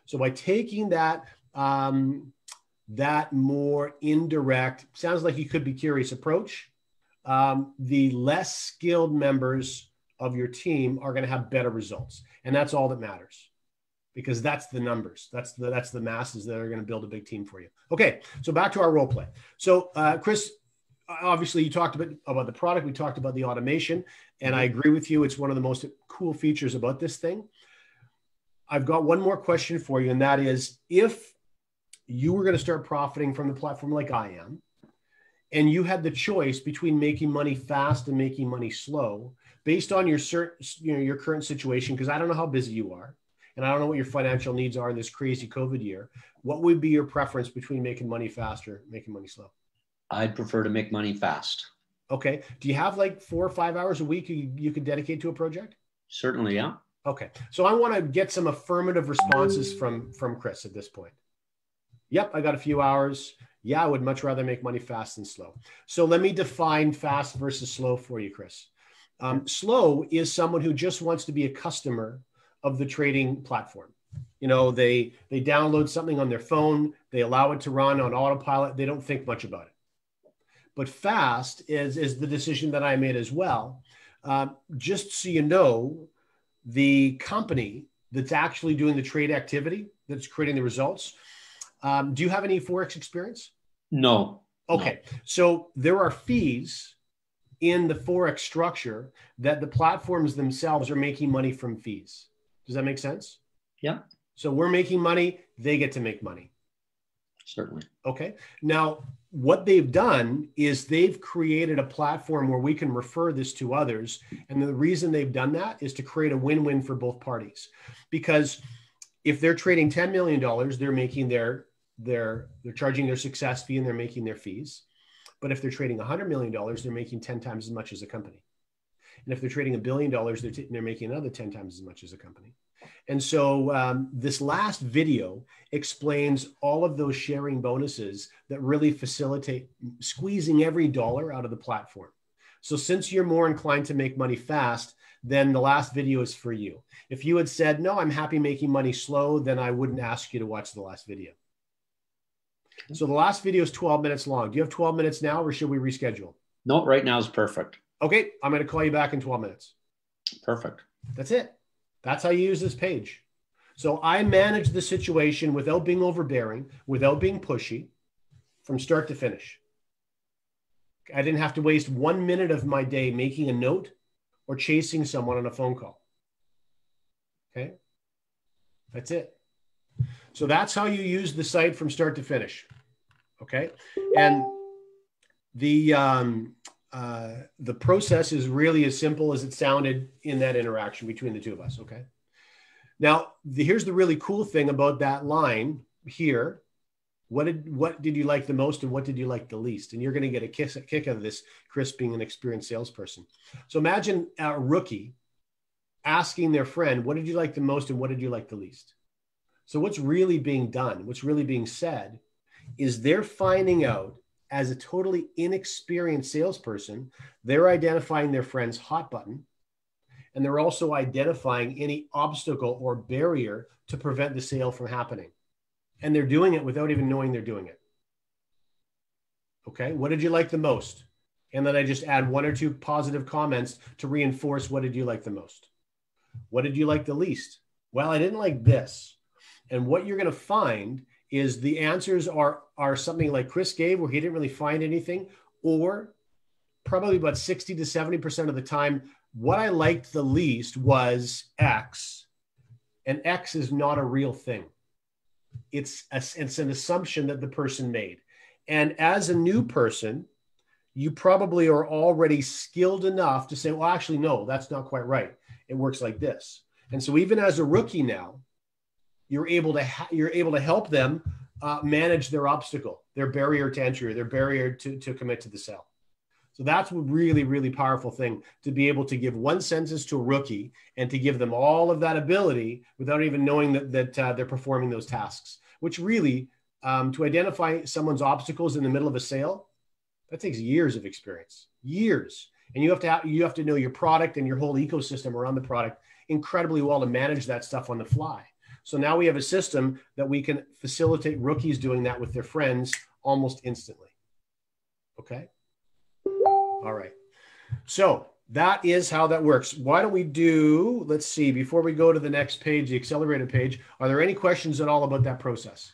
So by taking that, that more indirect, sounds like you could be curious approach, the less skilled members of your team are going to have better results. And that's all that matters, because that's the numbers. That's the masses that are going to build a big team for you. Okay. So back to our role play. So Chris, obviously you talked about the product. We talked about the automation, and I agree with you. It's one of the most cool features about this thing. I've got one more question for you. And that is, if you were going to start profiting from the platform like I am, and you had the choice between making money fast and making money slow, based on your current situation, because I don't know how busy you are, and I don't know what your financial needs are in this crazy COVID year, what would be your preference between making money fast or making money slow? I'd prefer to make money fast. Okay. Do you have like 4 or 5 hours a week you could dedicate to a project? Certainly, yeah. Okay. So I want to get some affirmative responses from Chris at this point. Yep, I got a few hours. Yeah, I would much rather make money fast than slow. So let me define fast versus slow for you, Chris. Slow is someone who just wants to be a customer of the trading platform. You know, they download something on their phone, they allow it to run on autopilot, they don't think much about it. But fast is the decision that I made as well. Just so you know, the company that's actually doing the trade activity, that's creating the results, do you have any Forex experience? No. Okay. No. So there are fees in the Forex structure that the platforms themselves are making money from fees. Does that make sense? Yeah. So we're making money. They get to make money. Certainly. Okay. Now, what they've done is they've created a platform where we can refer this to others. And the reason they've done that is to create a win-win for both parties. Because if they're trading $10 million, they're making they're charging their success fee and they're making their fees. But if they're trading $100 million, they're making 10 times as much as a company. And if they're trading $1 billion, they're making another 10 times as much as a company. And so this last video explains all of those sharing bonuses that really facilitate squeezing every dollar out of the platform. So since you're more inclined to make money fast, then the last video is for you. If you had said, no, I'm happy making money slow, then I wouldn't ask you to watch the last video. So the last video is 12 minutes long. Do you have 12 minutes now, or should we reschedule? No, right now is perfect. Okay, I'm going to call you back in 12 minutes. Perfect. That's it. That's how you use this page. So I manage the situation without being overbearing, without being pushy, from start to finish. I didn't have to waste 1 minute of my day making a note or chasing someone on a phone call. Okay, that's it. So that's how you use the site from start to finish. Okay, and the process is really as simple as it sounded in that interaction between the two of us. Okay. Now, here's the really cool thing about that line here. What did you like the most and what did you like the least? And you're going to get a kick out of this, Chris, being an experienced salesperson. So imagine a rookie asking their friend, what did you like the most and what did you like the least? So what's really being done, what's really being said is they're finding out, as a totally inexperienced salesperson, they're identifying their friend's hot button, and they're also identifying any obstacle or barrier to prevent the sale from happening. And they're doing it without even knowing they're doing it. Okay, what did you like the most? And then I just add 1 or 2 positive comments to reinforce what did you like the most. What did you like the least? Well, I didn't like this. And what you're going to find is the answers are something like Chris gave, where he didn't really find anything, or probably about 60 to 70% of the time, what I liked the least was X, and X is not a real thing. It's an assumption that the person made. And as a new person, you probably are already skilled enough to say, well, actually, no, that's not quite right. It works like this. And so even as a rookie now, you're able to help them manage their obstacle, their barrier to entry, their barrier to commit to the sale. So that's a really, really powerful thing, to be able to give one sentence to a rookie and to give them all of that ability without even knowing that they're performing those tasks, which really, to identify someone's obstacles in the middle of a sale, that takes years of experience, years. And you have to know your product and your whole ecosystem around the product incredibly well to manage that stuff on the fly. So now we have a system that we can facilitate rookies doing that with their friends almost instantly. Okay. All right. So that is how that works. Why don't we do, let's see, before we go to the next page, the accelerated page, are there any questions at all about that process?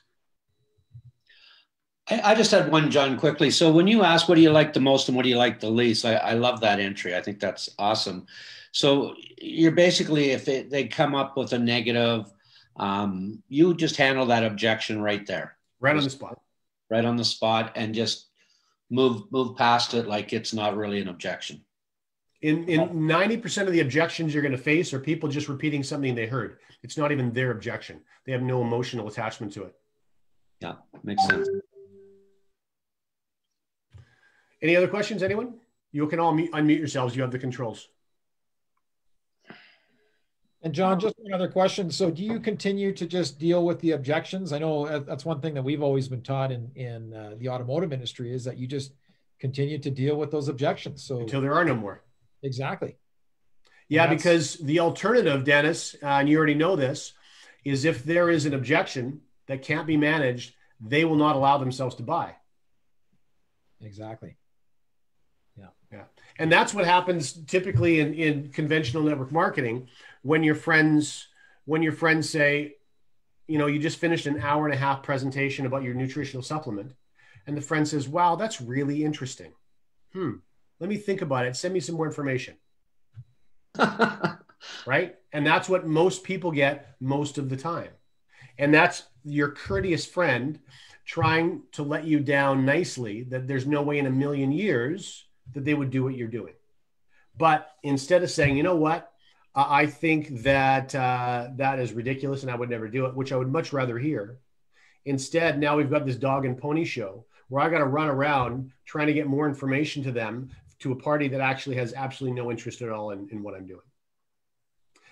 I just had one, John, quickly. So when you ask, what do you like the most and what do you like the least? I love that entry. I think that's awesome. So you're basically, if they come up with a negative, you just handle that objection right there. Right on the spot. Right on the spot, and just move past it like it's not really an objection. In 90% of the objections you're going to face are people just repeating something they heard. It's not even their objection. They have no emotional attachment to it. Yeah, makes sense. Any other questions, anyone? You can all unmute yourselves. You have the controls. And John, just one other question. So do you continue to just deal with the objections? I know that's one thing that we've always been taught in the automotive industry, is that you just continue to deal with those objections. So until there are no more. Exactly. Yeah, because the alternative, Dennis, and you already know this, is if there is an objection that can't be managed, they will not allow themselves to buy. Exactly. Yeah. And that's what happens typically in conventional network marketing when your friends say, you know, you just finished an 1.5 hour presentation about your nutritional supplement. And the friend says, wow, that's really interesting. Let me think about it. Send me some more information. Right? And that's what most people get most of the time. And that's your courteous friend trying to let you down nicely that there's no way in a million years that they would do what you're doing. But instead of saying, you know what, I think that that is ridiculous and I would never do it, which I would much rather hear. Instead, now we've got this dog and pony show where I got to run around trying to get more information to them, to a party that actually has absolutely no interest at all in what I'm doing.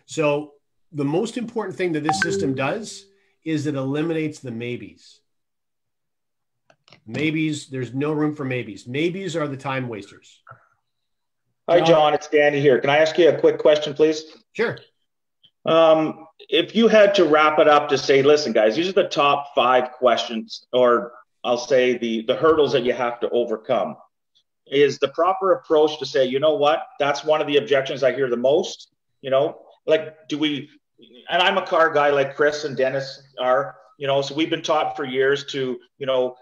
So the most important thing that this system does is it eliminates the maybes. Maybes, there's no room for maybes. Maybes are the time wasters. Hi, John, it's Danny here. Can I ask you a quick question, please? Sure. If you had to wrap it up to say, listen, guys, these are the top 5 questions, or I'll say the hurdles that you have to overcome. Is the proper approach to say, you know what, that's one of the objections I hear the most, you know, like, do we, and I'm a car guy like Chris and Dennis are, you know, so we've been taught for years to, you know,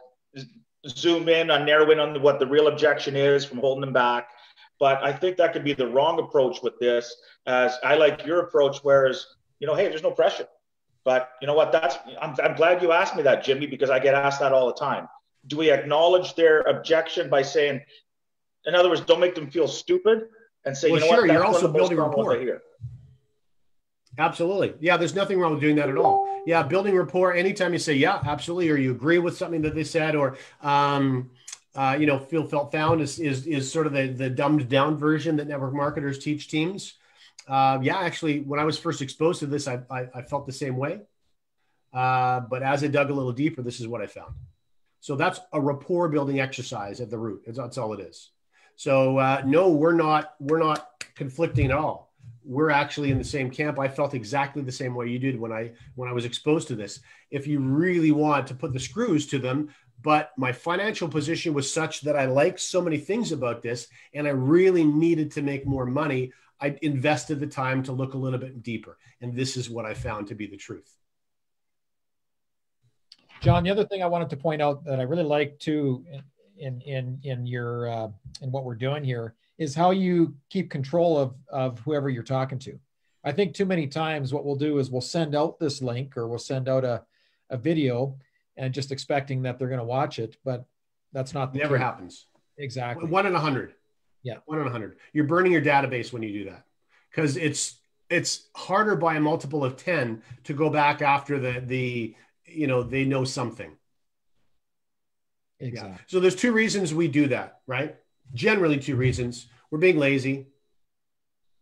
zoom in on narrow in on what the real objection is from holding them back. But I think that could be the wrong approach with this, as I like your approach, whereas, you know, hey, there's no pressure. But you know what, I'm glad you asked me that, Jimmy, because I get asked that all the time. Do we acknowledge their objection by saying, in other words, don't make them feel stupid and say, well, you know sure, what, you're also building rapport. Absolutely. Yeah, there's nothing wrong with doing that at all. Yeah, building rapport, anytime you say, yeah, absolutely, or you agree with something that they said, or, you know, feel, felt, found is sort of the dumbed down version that network marketers teach teams. Yeah, actually, when I was first exposed to this, I felt the same way. But as I dug a little deeper, this is what I found. So that's a rapport building exercise at the root. That's all it is. So no, we're not conflicting at all. We're actually in the same camp. I felt exactly the same way you did when I was exposed to this. If you really want to put the screws to them, but my financial position was such that I liked so many things about this, and I really needed to make more money, I invested the time to look a little bit deeper. And this is what I found to be the truth. John, the other thing I wanted to point out that I really like too in your in what we're doing here is how you keep control of whoever you're talking to. I think too many times what we'll do is we'll send out this link, or we'll send out a video and just expecting that they're going to watch it, but that's not the Never case. Happens. Exactly. 1 in 100. Yeah. 1 in 100. You're burning your database when you do that, because it's harder by a multiple of 10 to go back after the you know, they know something. Exactly. Yeah. So there's 2 reasons we do that, right? Generally 2 reasons. We're being lazy.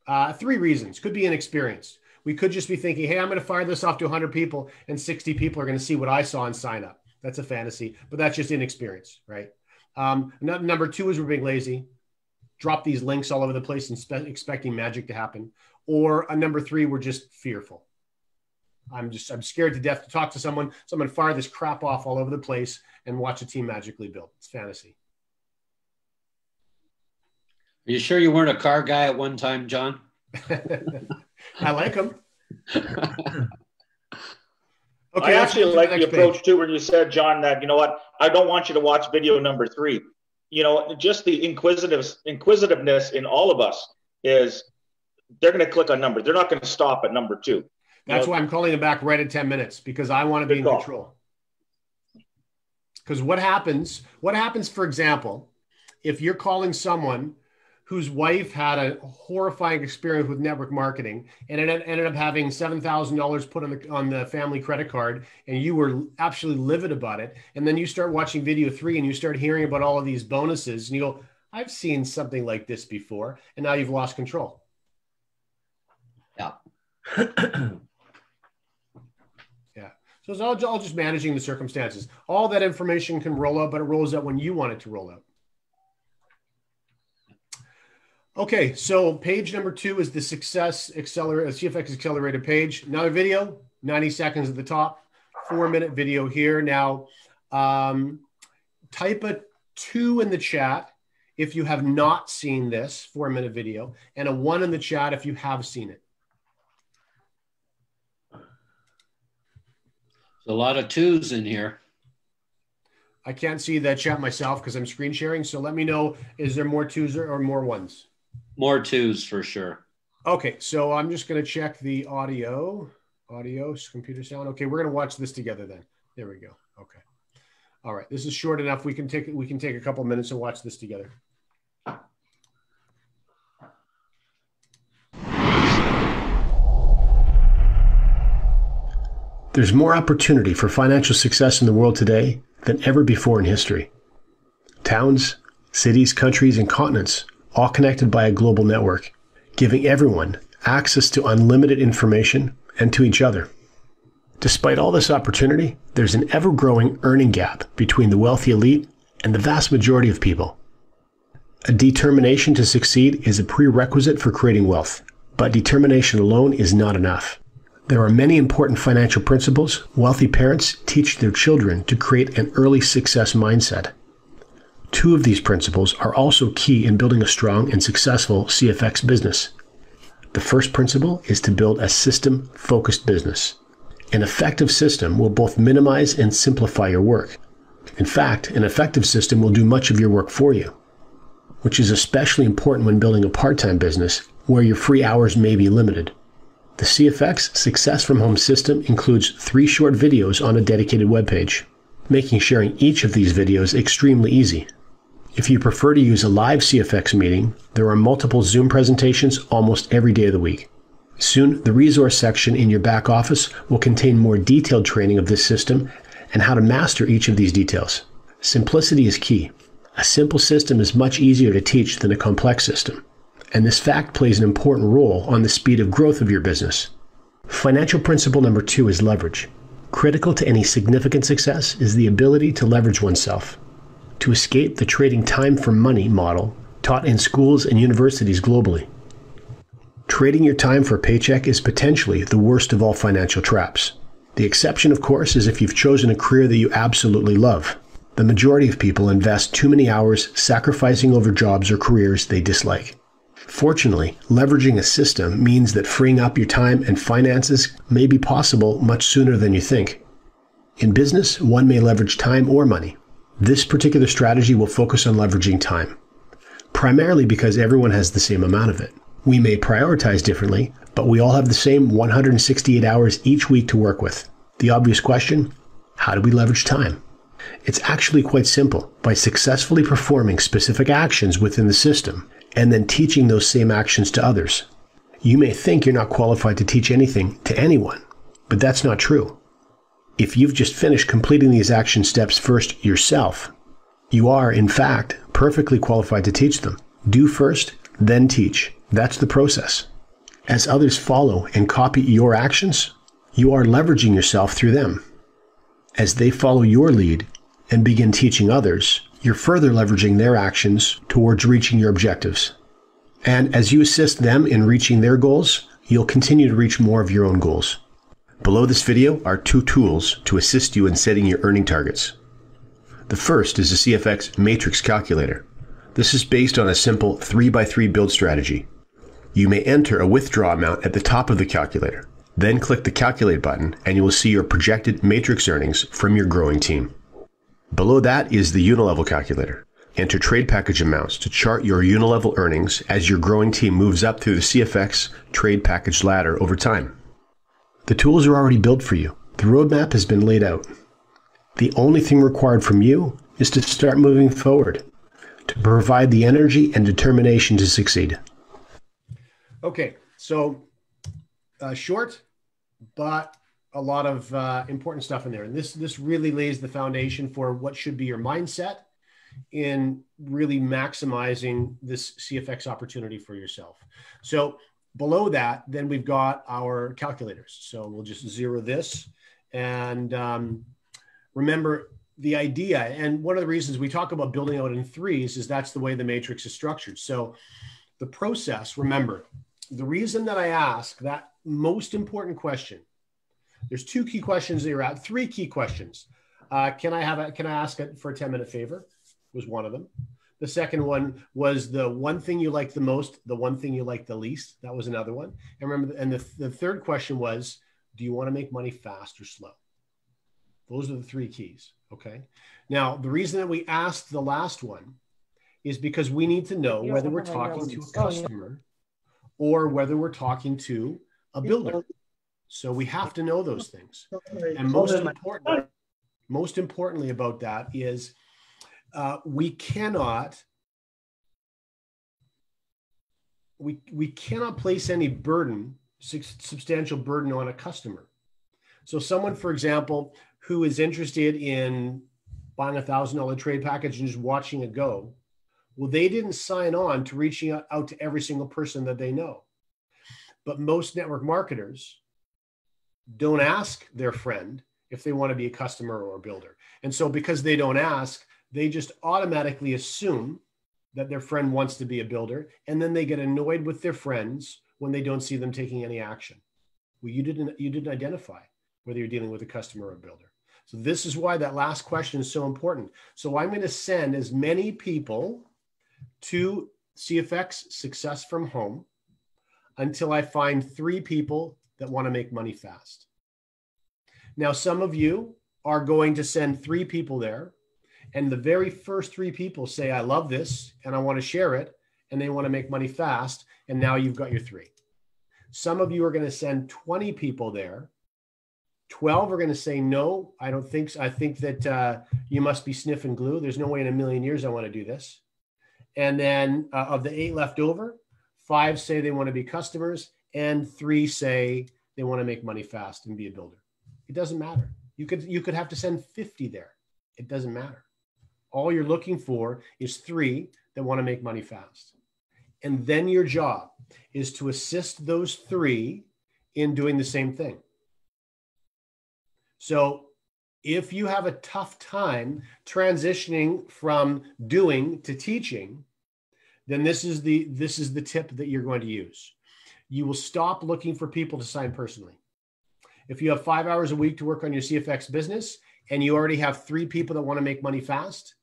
3 reasons. Could be inexperienced. We could just be thinking, hey, I'm going to fire this off to 100 people and 60 people are going to see what I saw and sign up. That's a fantasy, but that's just inexperience, right? Number 2 is we're being lazy. Drop these links all over the place and expecting magic to happen. Or number 3, we're just fearful. I'm scared to death to talk to someone, so I'm going to fire this crap off all over the place and watch a team magically build. It's fantasy. Are you sure you weren't a car guy at one time, John? I like them. Okay, I actually like the approach too, where you said, John, that, you know what, I don't want you to watch video number 3. You know, just the inquisitiveness in all of us is they're going to click on number. They're not going to stop at number 2. That's why I'm calling it back right at 10 minutes, because I want to be in control. Because what happens, for example, if you're calling someone whose wife had a horrifying experience with network marketing and it ended up having $7,000 put on the family credit card, and you were absolutely livid about it, and then you start watching video 3 and you start hearing about all of these bonuses, and you go, I've seen something like this before, and now you've lost control. Yeah. Yeah. So it's all just managing the circumstances. All that information can roll out, but it rolls out when you want it to roll out. Okay, so page number 2 is the Success Accelerator, CFX Accelerator page. Another video, 90 seconds at the top, 4-minute video here. Now, type a 2 in the chat if you have not seen this 4-minute video, and a 1 in the chat if you have seen it. There's a lot of 2s in here. I can't see the chat myself because I'm screen sharing, so let me know, is there more 2s or more 1s? More 2s for sure. Okay, so I'm just going to check the audio, computer sound. Okay, we're going to watch this together then. There we go. Okay. All right, this is short enough. We can take a couple minutes and watch this together. There's more opportunity for financial success in the world today than ever before in history. Towns, cities, countries, and continents, all connected by a global network, giving everyone access to unlimited information and to each other. Despite all this opportunity, there's an ever-growing earning gap between the wealthy elite and the vast majority of people. A determination to succeed is a prerequisite for creating wealth, but determination alone is not enough. There are many important financial principles wealthy parents teach their children to create an early success mindset. Two of these principles are also key in building a strong and successful CFX business. The first principle is to build a system-focused business. An effective system will both minimize and simplify your work. In fact, an effective system will do much of your work for you, which is especially important when building a part-time business where your free hours may be limited. The CFX Success from Home system includes 3 short videos on a dedicated webpage, making sharing each of these videos extremely easy. If you prefer to use a live CFX meeting, there are multiple Zoom presentations almost every day of the week. Soon, the resource section in your back office will contain more detailed training of this system and how to master each of these details. Simplicity is key. A simple system is much easier to teach than a complex system, and this fact plays an important role on the speed of growth of your business. Financial principle number 2 is leverage. Critical to any significant success is the ability to leverage oneself. To escape the trading time for money model taught in schools and universities globally. Trading your time for a paycheck is potentially the worst of all financial traps. The exception, of course, is if you've chosen a career that you absolutely love. The majority of people invest too many hours sacrificing over jobs or careers they dislike. Fortunately, leveraging a system means that freeing up your time and finances may be possible much sooner than you think. In business, one may leverage time or money. This particular strategy will focus on leveraging time, primarily because everyone has the same amount of it. We may prioritize differently, but we all have the same 168 hours each week to work with. The obvious question, how do we leverage time? It's actually quite simple. By successfully performing specific actions within the system, and then teaching those same actions to others. You may think you're not qualified to teach anything to anyone, but that's not true. If you've just finished completing these action steps first yourself, you are, in fact, perfectly qualified to teach them. Do first, then teach. That's the process. As others follow and copy your actions, you are leveraging yourself through them. As they follow your lead and begin teaching others, you're further leveraging their actions towards reaching your objectives. And as you assist them in reaching their goals, you'll continue to reach more of your own goals. Below this video are 2 tools to assist you in setting your earning targets. The first is the CFX Matrix Calculator. This is based on a simple 3x3 build strategy. You may enter a withdraw amount at the top of the calculator, then click the Calculate button and you will see your projected matrix earnings from your growing team. Below that is the Unilevel calculator. Enter trade package amounts to chart your Unilevel earnings as your growing team moves up through the CFX trade package ladder over time. The tools are already built for you. The roadmap has been laid out. The only thing required from you is to start moving forward, to provide the energy and determination to succeed. Okay, so short, but a lot of important stuff in there. And this really lays the foundation for what should be your mindset in really maximizing this CFX opportunity for yourself. So below that, then we've got our calculators. So we'll just zero this. And remember the idea, and one of the reasons we talk about building out in 3s is that's the way the matrix is structured. So the process, remember, the reason that I ask that most important question, there's 2 key questions that you're at, 3 key questions. Can I ask it for a 10-minute favor? Was one of them. The second one was the one thing you like the most, the one thing you like the least. That was another one. And remember, and the third question was, do you want to make money fast or slow? Those are the 3 keys. Okay. Now, the reason that we asked the last one is because we need to know whether we're talking to a customer or whether we're talking to a builder. So we have to know those things. And most important, most importantly about that is we cannot place any burden, substantial burden on a customer. So someone, for example, who is interested in buying a $1,000 trade package and just watching it go, well, they didn't sign on to reaching out to every single person that they know. But most network marketers don't ask their friend if they want to be a customer or a builder. And so because they don't ask, they just automatically assume that their friend wants to be a builder. And then they get annoyed with their friends when they don't see them taking any action. Well, you didn't identify whether you're dealing with a customer or a builder. So this is why that last question is so important. So I'm going to send as many people to CFX Success from Home until I find 3 people that want to make money fast. Now, some of you are going to send 3 people there, and the very first 3 people say, I love this and I want to share it, and they want to make money fast, and now you've got your 3. Some of you are going to send 20 people there. 12 are going to say, no, I don't think so. I think that you must be sniffing glue. There's no way in a million years I want to do this. And then of the 8 left over, 5 say they want to be customers, and 3 say they want to make money fast and be a builder. It doesn't matter. You could have to send 50 there. It doesn't matter. All you're looking for is 3 that want to make money fast. And then your job is to assist those 3 in doing the same thing. So if you have a tough time transitioning from doing to teaching, then this is the tip that you're going to use. You will stop looking for people to sign personally. If you have 5 hours a week to work on your CFX business and you already have 3 people that want to make money fast,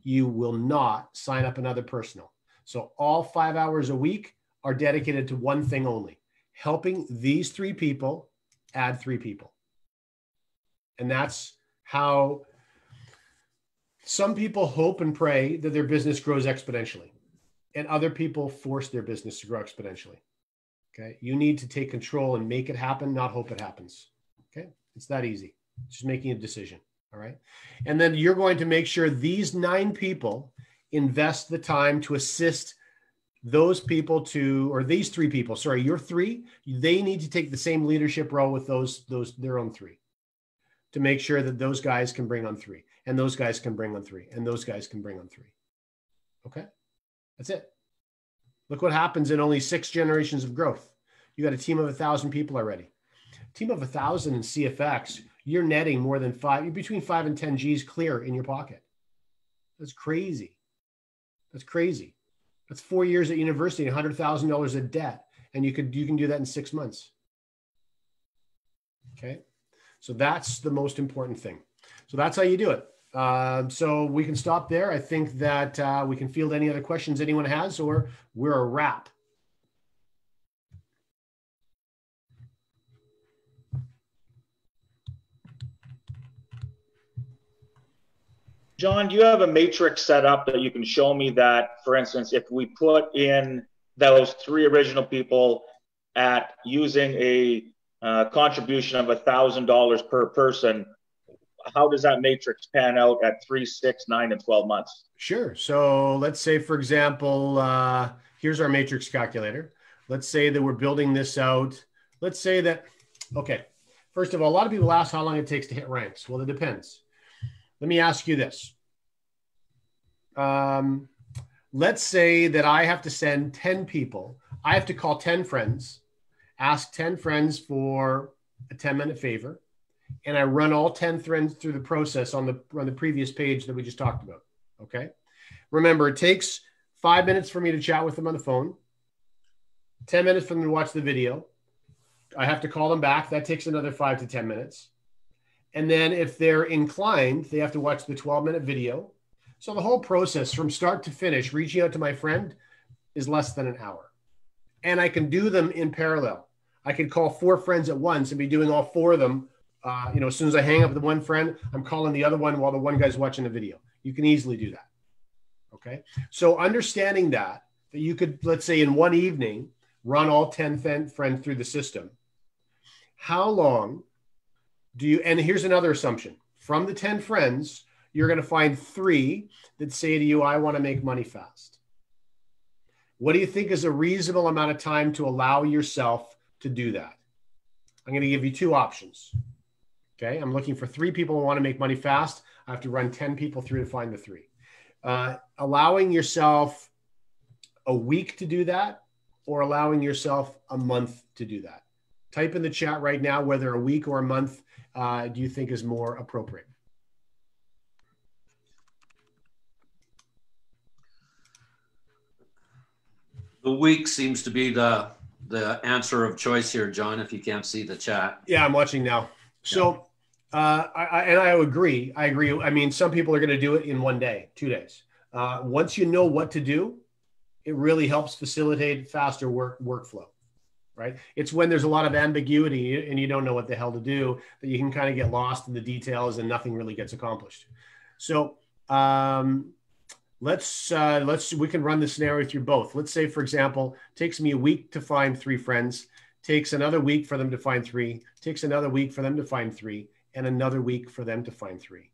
you will not sign up another personal. So all 5 hours a week are dedicated to one thing only: helping these 3 people add 3 people. And that's how some people hope and pray that their business grows exponentially, and other people force their business to grow exponentially. Okay. You need to take control and make it happen, not hope it happens. Okay. It's that easy. It's just making a decision. All right. And then you're going to make sure these 9 people invest the time to assist those people or these 3 people, sorry, your 3, they need to take the same leadership role with their own 3 to make sure that those guys can bring on 3, and those guys can bring on 3, and those guys can bring on 3. Okay. That's it. Look what happens in only 6 generations of growth. You got a team of 1,000 people already. A team of 1,000 in CFX, you're netting more than between 5 and 10 G's clear in your pocket. That's crazy. That's crazy. That's 4 years at university, $100,000 of debt, and you can do that in 6 months. Okay, so that's the most important thing. So that's how you do it. So we can stop there. I think that we can field any other questions anyone has, or we're a wrap. John, do you have a matrix set up that you can show me that, for instance, if we put in those 3 original people at using a contribution of $1,000 per person, how does that matrix pan out at 3, 6, 9, and 12 months? Sure. So let's say, for example, here's our matrix calculator. Let's say that we're building this out. Let's say that, okay, first of all, a lot of people ask how long it takes to hit ranks. Well, it depends. Let me ask you this. Let's say that I have to send 10 people. I have to call 10 friends, ask 10 friends for a 10-minute favor, and I run all 10 friends through the process on the previous page that we just talked about. Okay. Remember, it takes 5 minutes for me to chat with them on the phone, 10 minutes for them to watch the video. I have to call them back. That takes another 5 to 10 minutes. And then if they're inclined, they have to watch the 12-minute video. So the whole process from start to finish, reaching out to my friend, is less than an hour. And I can do them in parallel. I can call 4 friends at once and be doing all 4 of them. As soon as I hang up with one friend, I'm calling the other one while the one guy's watching the video. You can easily do that. Okay. So understanding that you could, let's say in one evening, run all 10 friends through the system. How long do you, and here's another assumption. from the 10 friends, you're going to find 3 that say to you, I want to make money fast. What do you think is a reasonable amount of time to allow yourself to do that? I'm going to give you 2 options. Okay. I'm looking for 3 people who want to make money fast. I have to run 10 people through to find the 3. Allowing yourself a week to do that, or allowing yourself a month to do that. Type in the chat right now whether a week or a month do you think is more appropriate. The week seems to be the answer of choice here, John, if you can't see the chat. Yeah, I'm watching now. So, I agree. I agree. I mean, some people are going to do it in 1 day, 2 days. Once you know what to do, it really helps facilitate faster workflow, right? It's when there's a lot of ambiguity and you don't know what the hell to do that you can kind of get lost in the details and nothing really gets accomplished. So, we can run the scenario through both. Let's say, for example, it takes me a week to find 3 friends, takes another week for them to find 3, takes another week for them to find 3, and another week for them to find 3.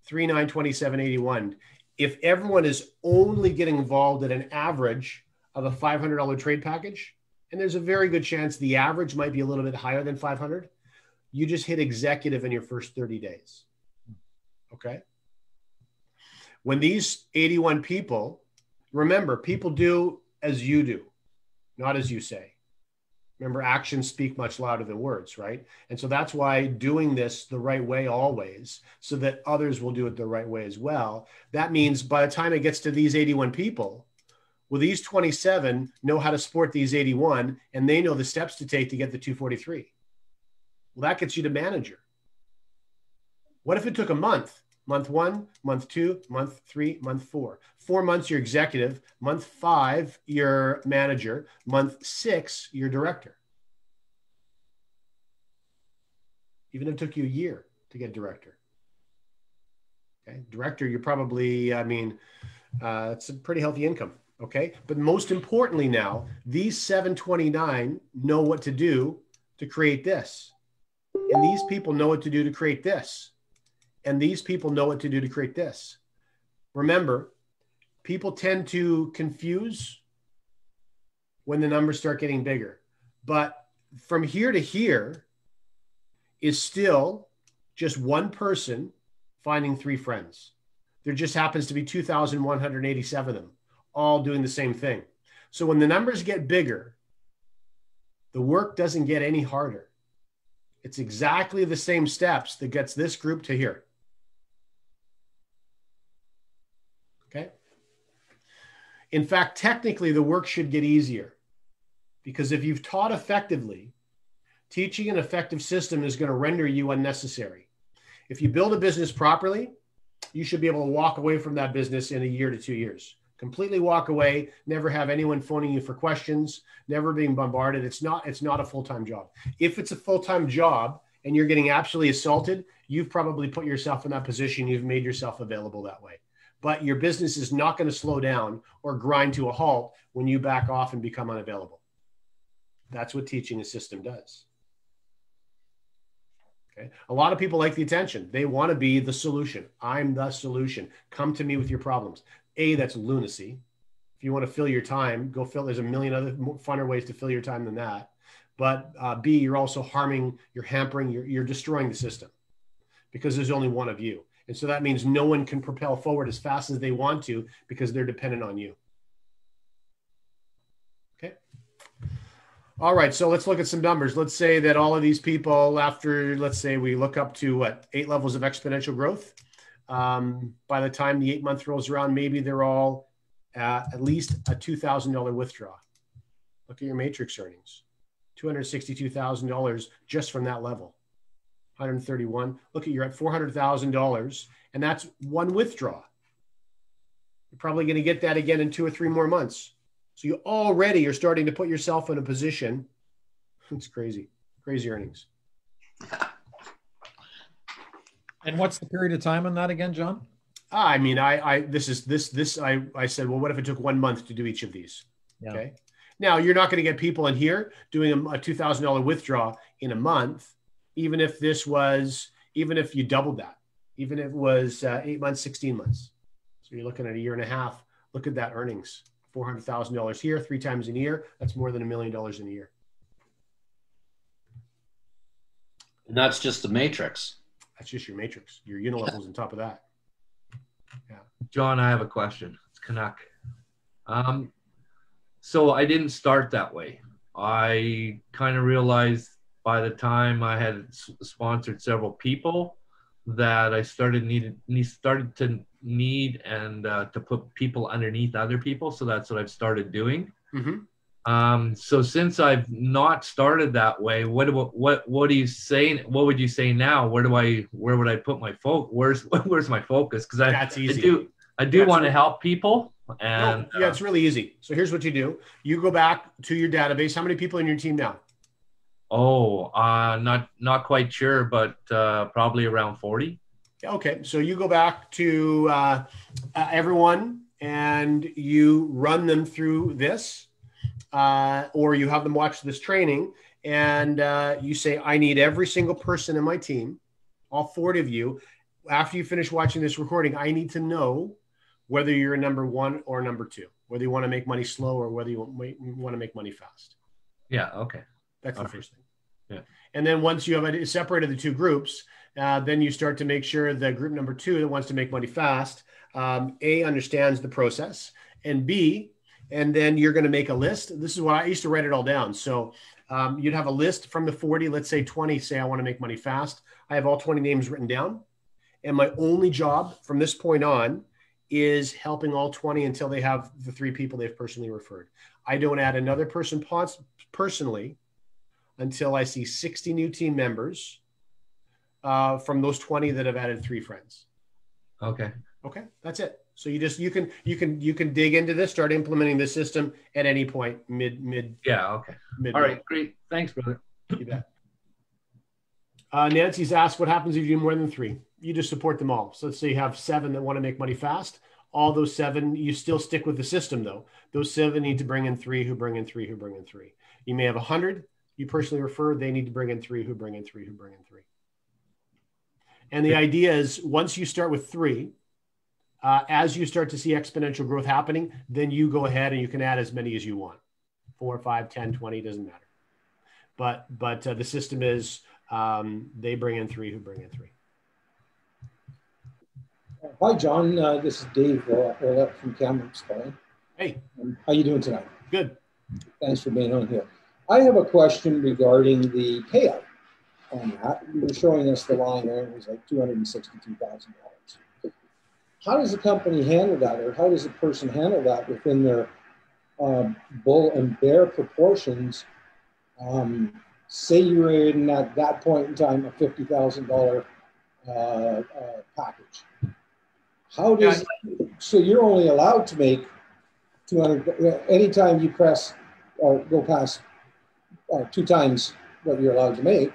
3, 9, 27, 81. If everyone is only getting involved at an average of a $500 trade package, and there's a very good chance the average might be a little bit higher than 500, you just hit executive in your first 30 days. Okay. When these 81 people, remember, people do as you do, not as you say. Remember, actions speak much louder than words, right? And so that's why doing this the right way always, so that others will do it the right way as well. That means by the time it gets to these 81 people, well, these 27 know how to support these 81, and they know the steps to take to get the 243. Well, that gets you to manager. What if it took a month? Month 1, month 2, month 3, month 4. 4 months, you're executive. Month 5, you're manager. Month 6, you're director. Even if it took you a year to get director. Okay, director, you're probably, it's a pretty healthy income. Okay, but most importantly now, these 729 know what to do to create this. And these people know what to do to create this. And these people know what to do to create this. Remember, people tend to confuse when the numbers start getting bigger. But from here to here is still just one person finding 3 friends. There just happens to be 2,187 of them, all doing the same thing. So when the numbers get bigger, the work doesn't get any harder. It's exactly the same steps that gets this group to here. Okay. In fact, technically, the work should get easier, because if you've taught effectively, teaching an effective system is going to render you unnecessary. If you build a business properly, you should be able to walk away from that business in a year to 2 years. Completely walk away, never have anyone phoning you for questions, never being bombarded. It's not a full-time job. If it's a full-time job and you're getting absolutely assaulted, you've probably put yourself in that position. You've made yourself available that way. But your business is not going to slow down or grind to a halt when you back off and become unavailable. That's what teaching a system does. Okay. A lot of people like the attention. They want to be the solution. I'm the solution. Come to me with your problems. A, that's lunacy. If you want to fill your time, go fill. There's a million other funner ways to fill your time than that. But B, you're also harming, you're hampering, you're destroying the system, because there's only one of you. And so that means no one can propel forward as fast as they want to, because they're dependent on you. Okay. All right. So let's look at some numbers. Let's say that all of these people, after, let's say we look up to what, 8 levels of exponential growth. By the time the 8-month rolls around, maybe they're all at least a $2,000 withdrawal. Look at your matrix earnings, $262,000 just from that level. 131. Look at, you're at $400,000, and that's one withdrawal. You're probably going to get that again in 2 or 3 more months. So you already are starting to put yourself in a position. It's crazy, crazy earnings. And what's the period of time on that again, John? I mean, I said, well, what if it took 1 month to do each of these? Yeah. Okay. Now you're not going to get people in here doing a $2,000 withdrawal in a month, even if you doubled that. even if it was 8 months, 16 months. So you're looking at a year and a half. Look at that earnings, $400,000 here, 3 times in a year. That's more than $1 million in a year. And that's just the matrix. That's just your matrix. Your unilevels on top of that. Yeah. John, I have a question. It's Canuck. So I didn't start that way. I kind of realized by the time I had sponsored several people that I started to need to put people underneath other people. So that's what I've started doing. Mm-hmm. So since I've not started that way, what are you saying? What would you say now? Where would I put my focus? Where's my focus? Because I do want to help people. And yeah, it's really easy. So here's what you do. You go back to your database. How many people in your team now? Oh, not quite sure, but probably around 40. Okay. So you go back to everyone and you run them through this, or you have them watch this training, and you say, I need every single person in my team, all 40 of you. After you finish watching this recording, I need to know whether you're a number 1 or number 2, whether you want to make money slow or whether you want to make money fast. Yeah. Okay. That's the first thing. Yeah. And then once you have separated the 2 groups, then you start to make sure the group number 2 that wants to make money fast, A, understands the process, and B, and then you're going to make a list. This is what I used to write it all down. So you'd have a list from the 40, let's say 20, say I want to make money fast. I have all 20 names written down. And my only job from this point on is helping all 20 until they have the 3 people they've personally referred. I don't add another person personally until I see 60 new team members from those 20 that have added 3 friends. Okay. Okay, that's it. So you can dig into this, start implementing this system at any point mid. Yeah. Okay. All right. Great. Thanks, brother. You bet. Nancy's asked, what happens if you do more than 3? You just support them all. So let's say you have 7 that want to make money fast. All those 7, you still stick with the system though. Those 7 need to bring in 3, who bring in 3, who bring in 3. You may have 100 you personally refer. They need to bring in 3, who bring in 3, who bring in 3. And the idea is once you start with 3, as you start to see exponential growth happening, then you go ahead and you can add as many as you want. 4, 5, 10, 20, doesn't matter. But the system is they bring in 3, who bring in 3. Hi, John. This is Dave from Kamloops. Hey. How you doing tonight? Good. Thanks for being on here. I have a question regarding the payout on that. You were showing us the line there. It was like $262,000. How does the company handle that, or how does a person handle that within their bull and bear proportions? Say you're in at that point in time a $50,000 package. How does so you're only allowed to make 200 anytime you press or go past 2 times what you're allowed to make,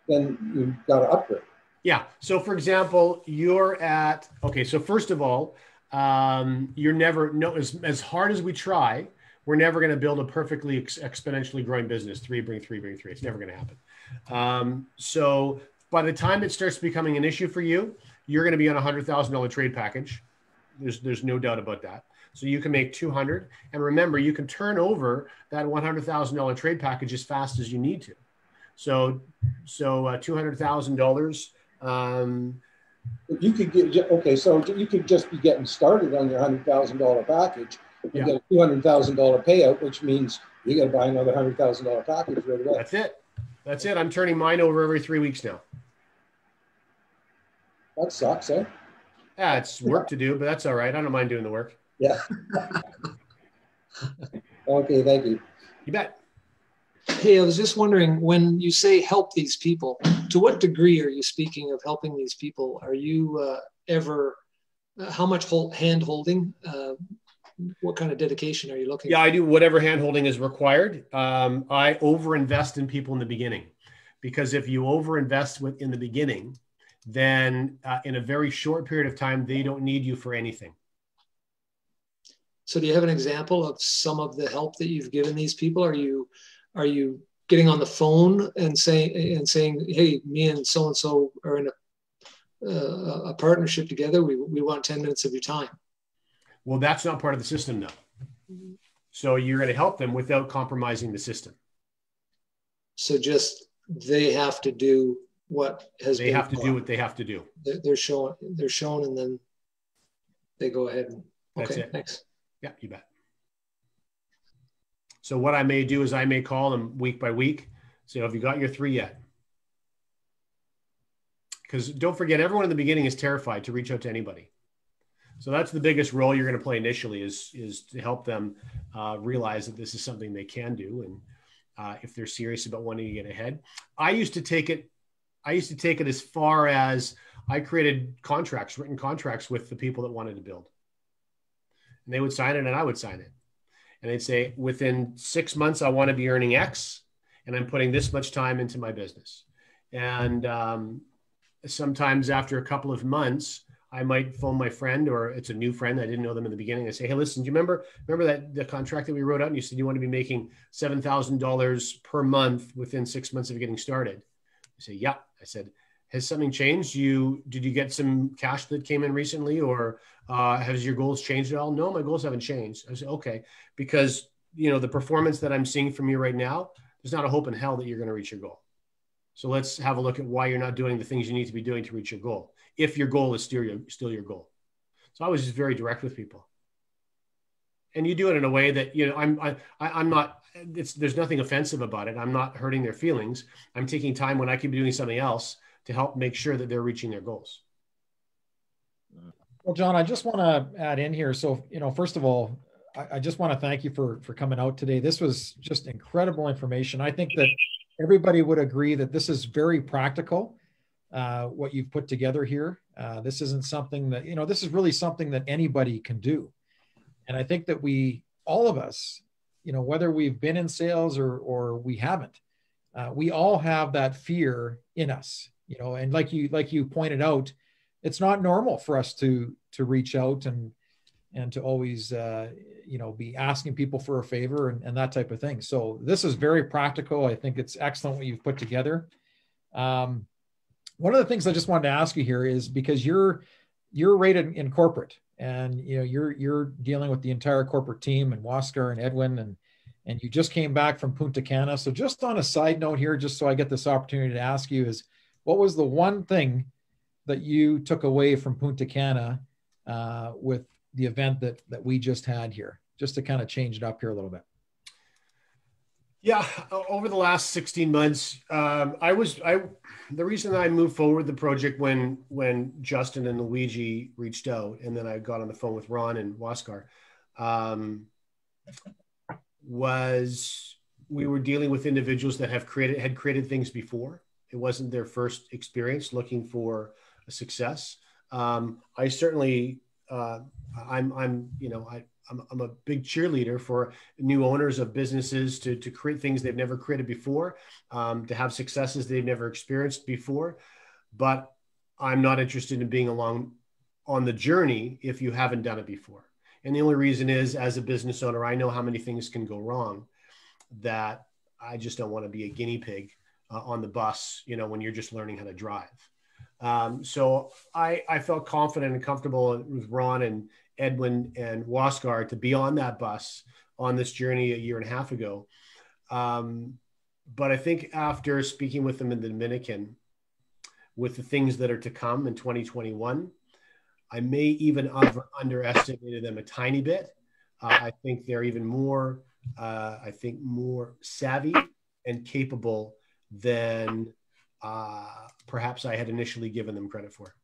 then you've got to upgrade. Yeah. So for example, you're at, okay, so first of all, you're never, as hard as we try, we're never going to build a perfectly exponentially growing business. 3 bring 3 bring 3. It's never going to happen. So by the time it starts becoming an issue for you, you're going to be on a $100,000 trade package. There's no doubt about that. So you can make 200. And remember, you can turn over that $100,000 trade package as fast as you need to. So $200,000. You could get, okay, so you could just be getting started on your $100,000 package and get a $200,000 payout, which means you got to buy another $100,000 package right away. That's it. I'm turning mine over every 3 weeks now. That sucks, eh? Yeah, it's work to do, but that's all right. I don't mind doing the work. Yeah. Okay, thank you. You bet. Hey, I was just wondering, when you say help these people, to what degree are you speaking of helping these people? Are you how much hand holding? What kind of dedication are you looking for? Yeah, I do whatever hand holding is required. I overinvest in people in the beginning, because if you overinvest in the beginning, then in a very short period of time, they don't need you for anything. So do you have an example of some of the help that you've given these people? Are you getting on the phone and saying, hey, me and so are in a partnership together. We want 10 minutes of your time. Well, that's not part of the system though. So you're going to help them without compromising the system. So just they have to do what has they have to do what they have to do. They're shown, and then they go ahead and okay, thanks. Yeah, you bet. So what I may do is I may call them week by week. Say, have you got your 3 yet? Because don't forget, everyone in the beginning is terrified to reach out to anybody. So that's the biggest role you're going to play initially is to help them realize that this is something they can do. And if they're serious about wanting to get ahead, I used to take it as far as I created written contracts with the people that wanted to build. And they would sign it and I would sign it. And they'd say, within 6 months, I want to be earning X and I'm putting this much time into my business. And sometimes after a couple of months, I might phone my friend, or it's a new friend. I didn't know them in the beginning. I say, hey, listen, do you remember that the contract that we wrote out? And you said you want to be making $7,000 per month within 6 months of getting started. I say, yeah. I said, has something changed? Did you get some cash that came in recently, or has your goals changed at all? No, my goals haven't changed. I said, okay, because the performance that I'm seeing from you right now, there's not a hope in hell that you're going to reach your goal. So let's have a look at why you're not doing the things you need to be doing to reach your goal, if your goal is still your goal. So I was just very direct with people. And you do it in a way that, I'm not, there's nothing offensive about it. I'm not hurting their feelings. I'm taking time when I could be doing something else to help make sure that they're reaching their goals. Well, John, I just want to add in here. So, first of all, I just want to thank you for coming out today. This was just incredible information. I think that everybody would agree that this is very practical, what you've put together here. This isn't something that, this is really something that anybody can do. And I think that all of us, whether we've been in sales or we haven't, we all have that fear in us, and like you pointed out, it's not normal for us to reach out and to always, be asking people for a favor and that type of thing. So this is very practical. I think it's excellent what you've put together. One of the things I just wanted to ask you here is, because you're rated in corporate, and you're dealing with the entire corporate team, and Waskar and Edwin, and you just came back from Punta Cana. So just on a side note here, just so I get this opportunity to ask you, is what was the one thing that you took away from Punta Cana with the event that we just had here, just to kind of change it up here a little bit? Yeah, over the last 16 months, the reason I moved forward the project when Justin and Luigi reached out, and then I got on the phone with Ron and Waskar, was we were dealing with individuals that had created things before. It wasn't their first experience looking for a success. I certainly, I'm a big cheerleader for new owners of businesses to create things they've never created before, to have successes they've never experienced before. But I'm not interested in being along on the journey if you haven't done it before. And the only reason is, as a business owner, I know how many things can go wrong, that I just don't want to be a guinea pig on the bus, when you're just learning how to drive. So I felt confident and comfortable with Ron and Edwin and Waskar to be on that bus on this journey a year and a half ago. But I think after speaking with them in the Dominican, with the things that are to come in 2021, I may even have underestimated them a tiny bit. I think they're even more, more savvy and capable than perhaps I had initially given them credit for.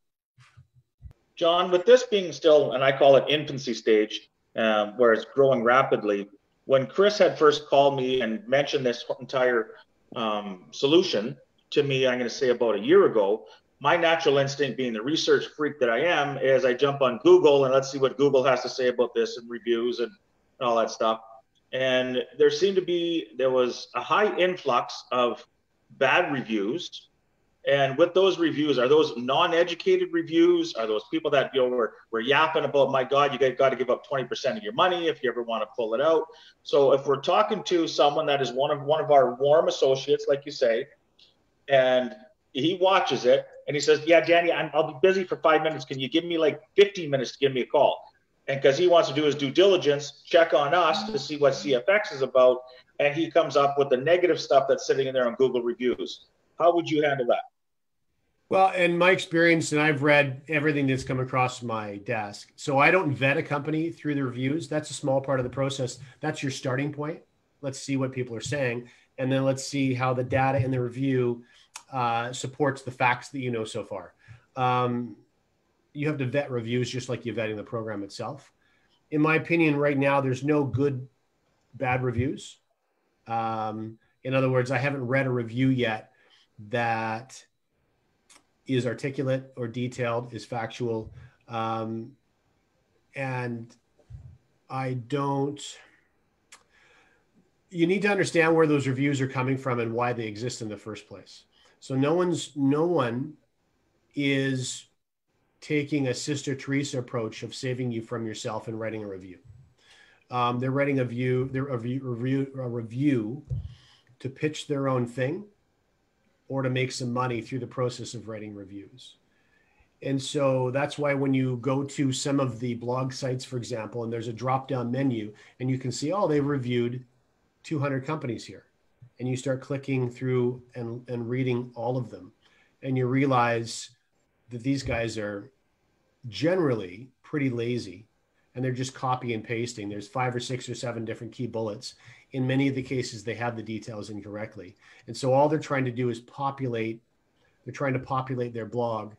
John, with this being still, and I call it infancy stage, where it's growing rapidly, when Chris had first called me and mentioned this entire solution to me, I'm going to say about a year ago, my natural instinct, being the research freak that I am, is I jump on Google and let's see what Google has to say about this, and reviews and all that stuff. And there was a high influx of bad reviews. And with those reviews, are those non-educated reviews? Are those people that were yapping about, my God, you got to give up 20% of your money if you ever want to pull it out? So if we're talking to someone that is one of our warm associates, like you say, and he watches it and he says, yeah, Danny, I'll be busy for 5 minutes. Can you give me like 15 minutes to give me a call? And because he wants to do his due diligence, check on us to see what CFX is about. And he comes up with the negative stuff that's sitting in there on Google reviews. How would you handle that? Well, in my experience, and I've read everything that's come across my desk. So I don't vet a company through the reviews. That's a small part of the process. That's your starting point. Let's see what people are saying. And then let's see how the data in the review supports the facts that you know so far. You have to vet reviews just like you're vetting the program itself. In my opinion, right now, there's no good, bad reviews. In other words, I haven't read a review yet that is articulate or detailed, is factual. And I don't, you need to understand where those reviews are coming from and why they exist in the first place. So no one is taking a Sister Teresa approach of saving you from yourself and writing a review. They're writing a review to pitch their own thing or to make some money through the process of writing reviews. And so that's why when you go to some of the blog sites, for example, and there's a drop-down menu and you can see, oh, they've reviewed 200 companies here. And you start clicking through and reading all of them. And you realize that these guys are generally pretty lazy and they're just copy and pasting. There's 5 or 6 or 7 different key bullets. In many of the cases, they have the details incorrectly. And so all they're trying to do is populate their blog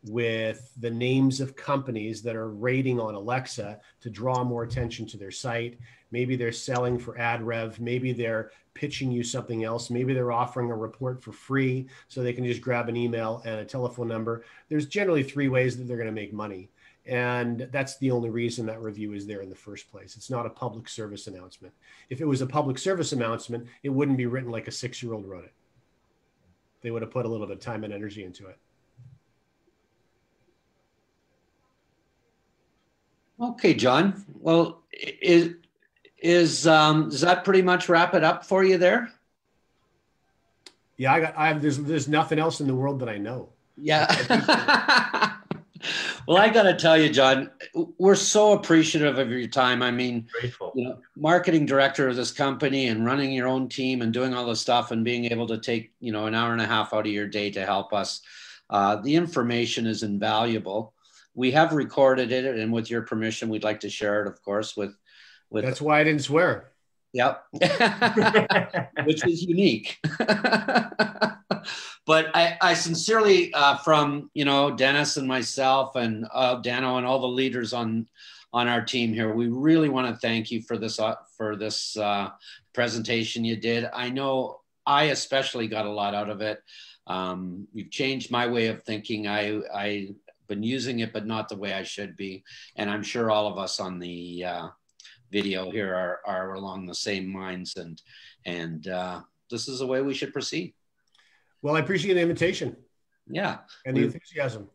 with the names of companies that are rating on Alexa to draw more attention to their site. Maybe they're selling for ad rev. Maybe they're pitching you something else. Maybe they're offering a report for free so they can just grab an email and a telephone number. There's generally 3 ways that they're going to make money. And that's the only reason that review is there in the first place. It's not a public service announcement. If it was a public service announcement, it wouldn't be written like a 6-year-old wrote it. They would have put a little bit of time and energy into it. Okay, John. Well, does that pretty much wrap it up for you there? Yeah, there's nothing else in the world that I know. Yeah. Well, I got to tell you, John, we're so appreciative of your time. I mean, Grateful. you know, marketing director of this company and running your own team and doing all this stuff and being able to take, you know, an hour and a half out of your day to help us. The information is invaluable. We have recorded it, and with your permission, we'd like to share it, of course, with That's why I didn't swear. Yep. Which is unique. But I sincerely, from, you know, Dennis and myself and Dano and all the leaders on our team here, we really want to thank you for this presentation you did. I know I especially got a lot out of it. You've changed my way of thinking. I've been using it, but not the way I should be. And I'm sure all of us on the video here are along the same minds, and this is the way we should proceed. Well, I appreciate the invitation. Yeah. And the enthusiasm.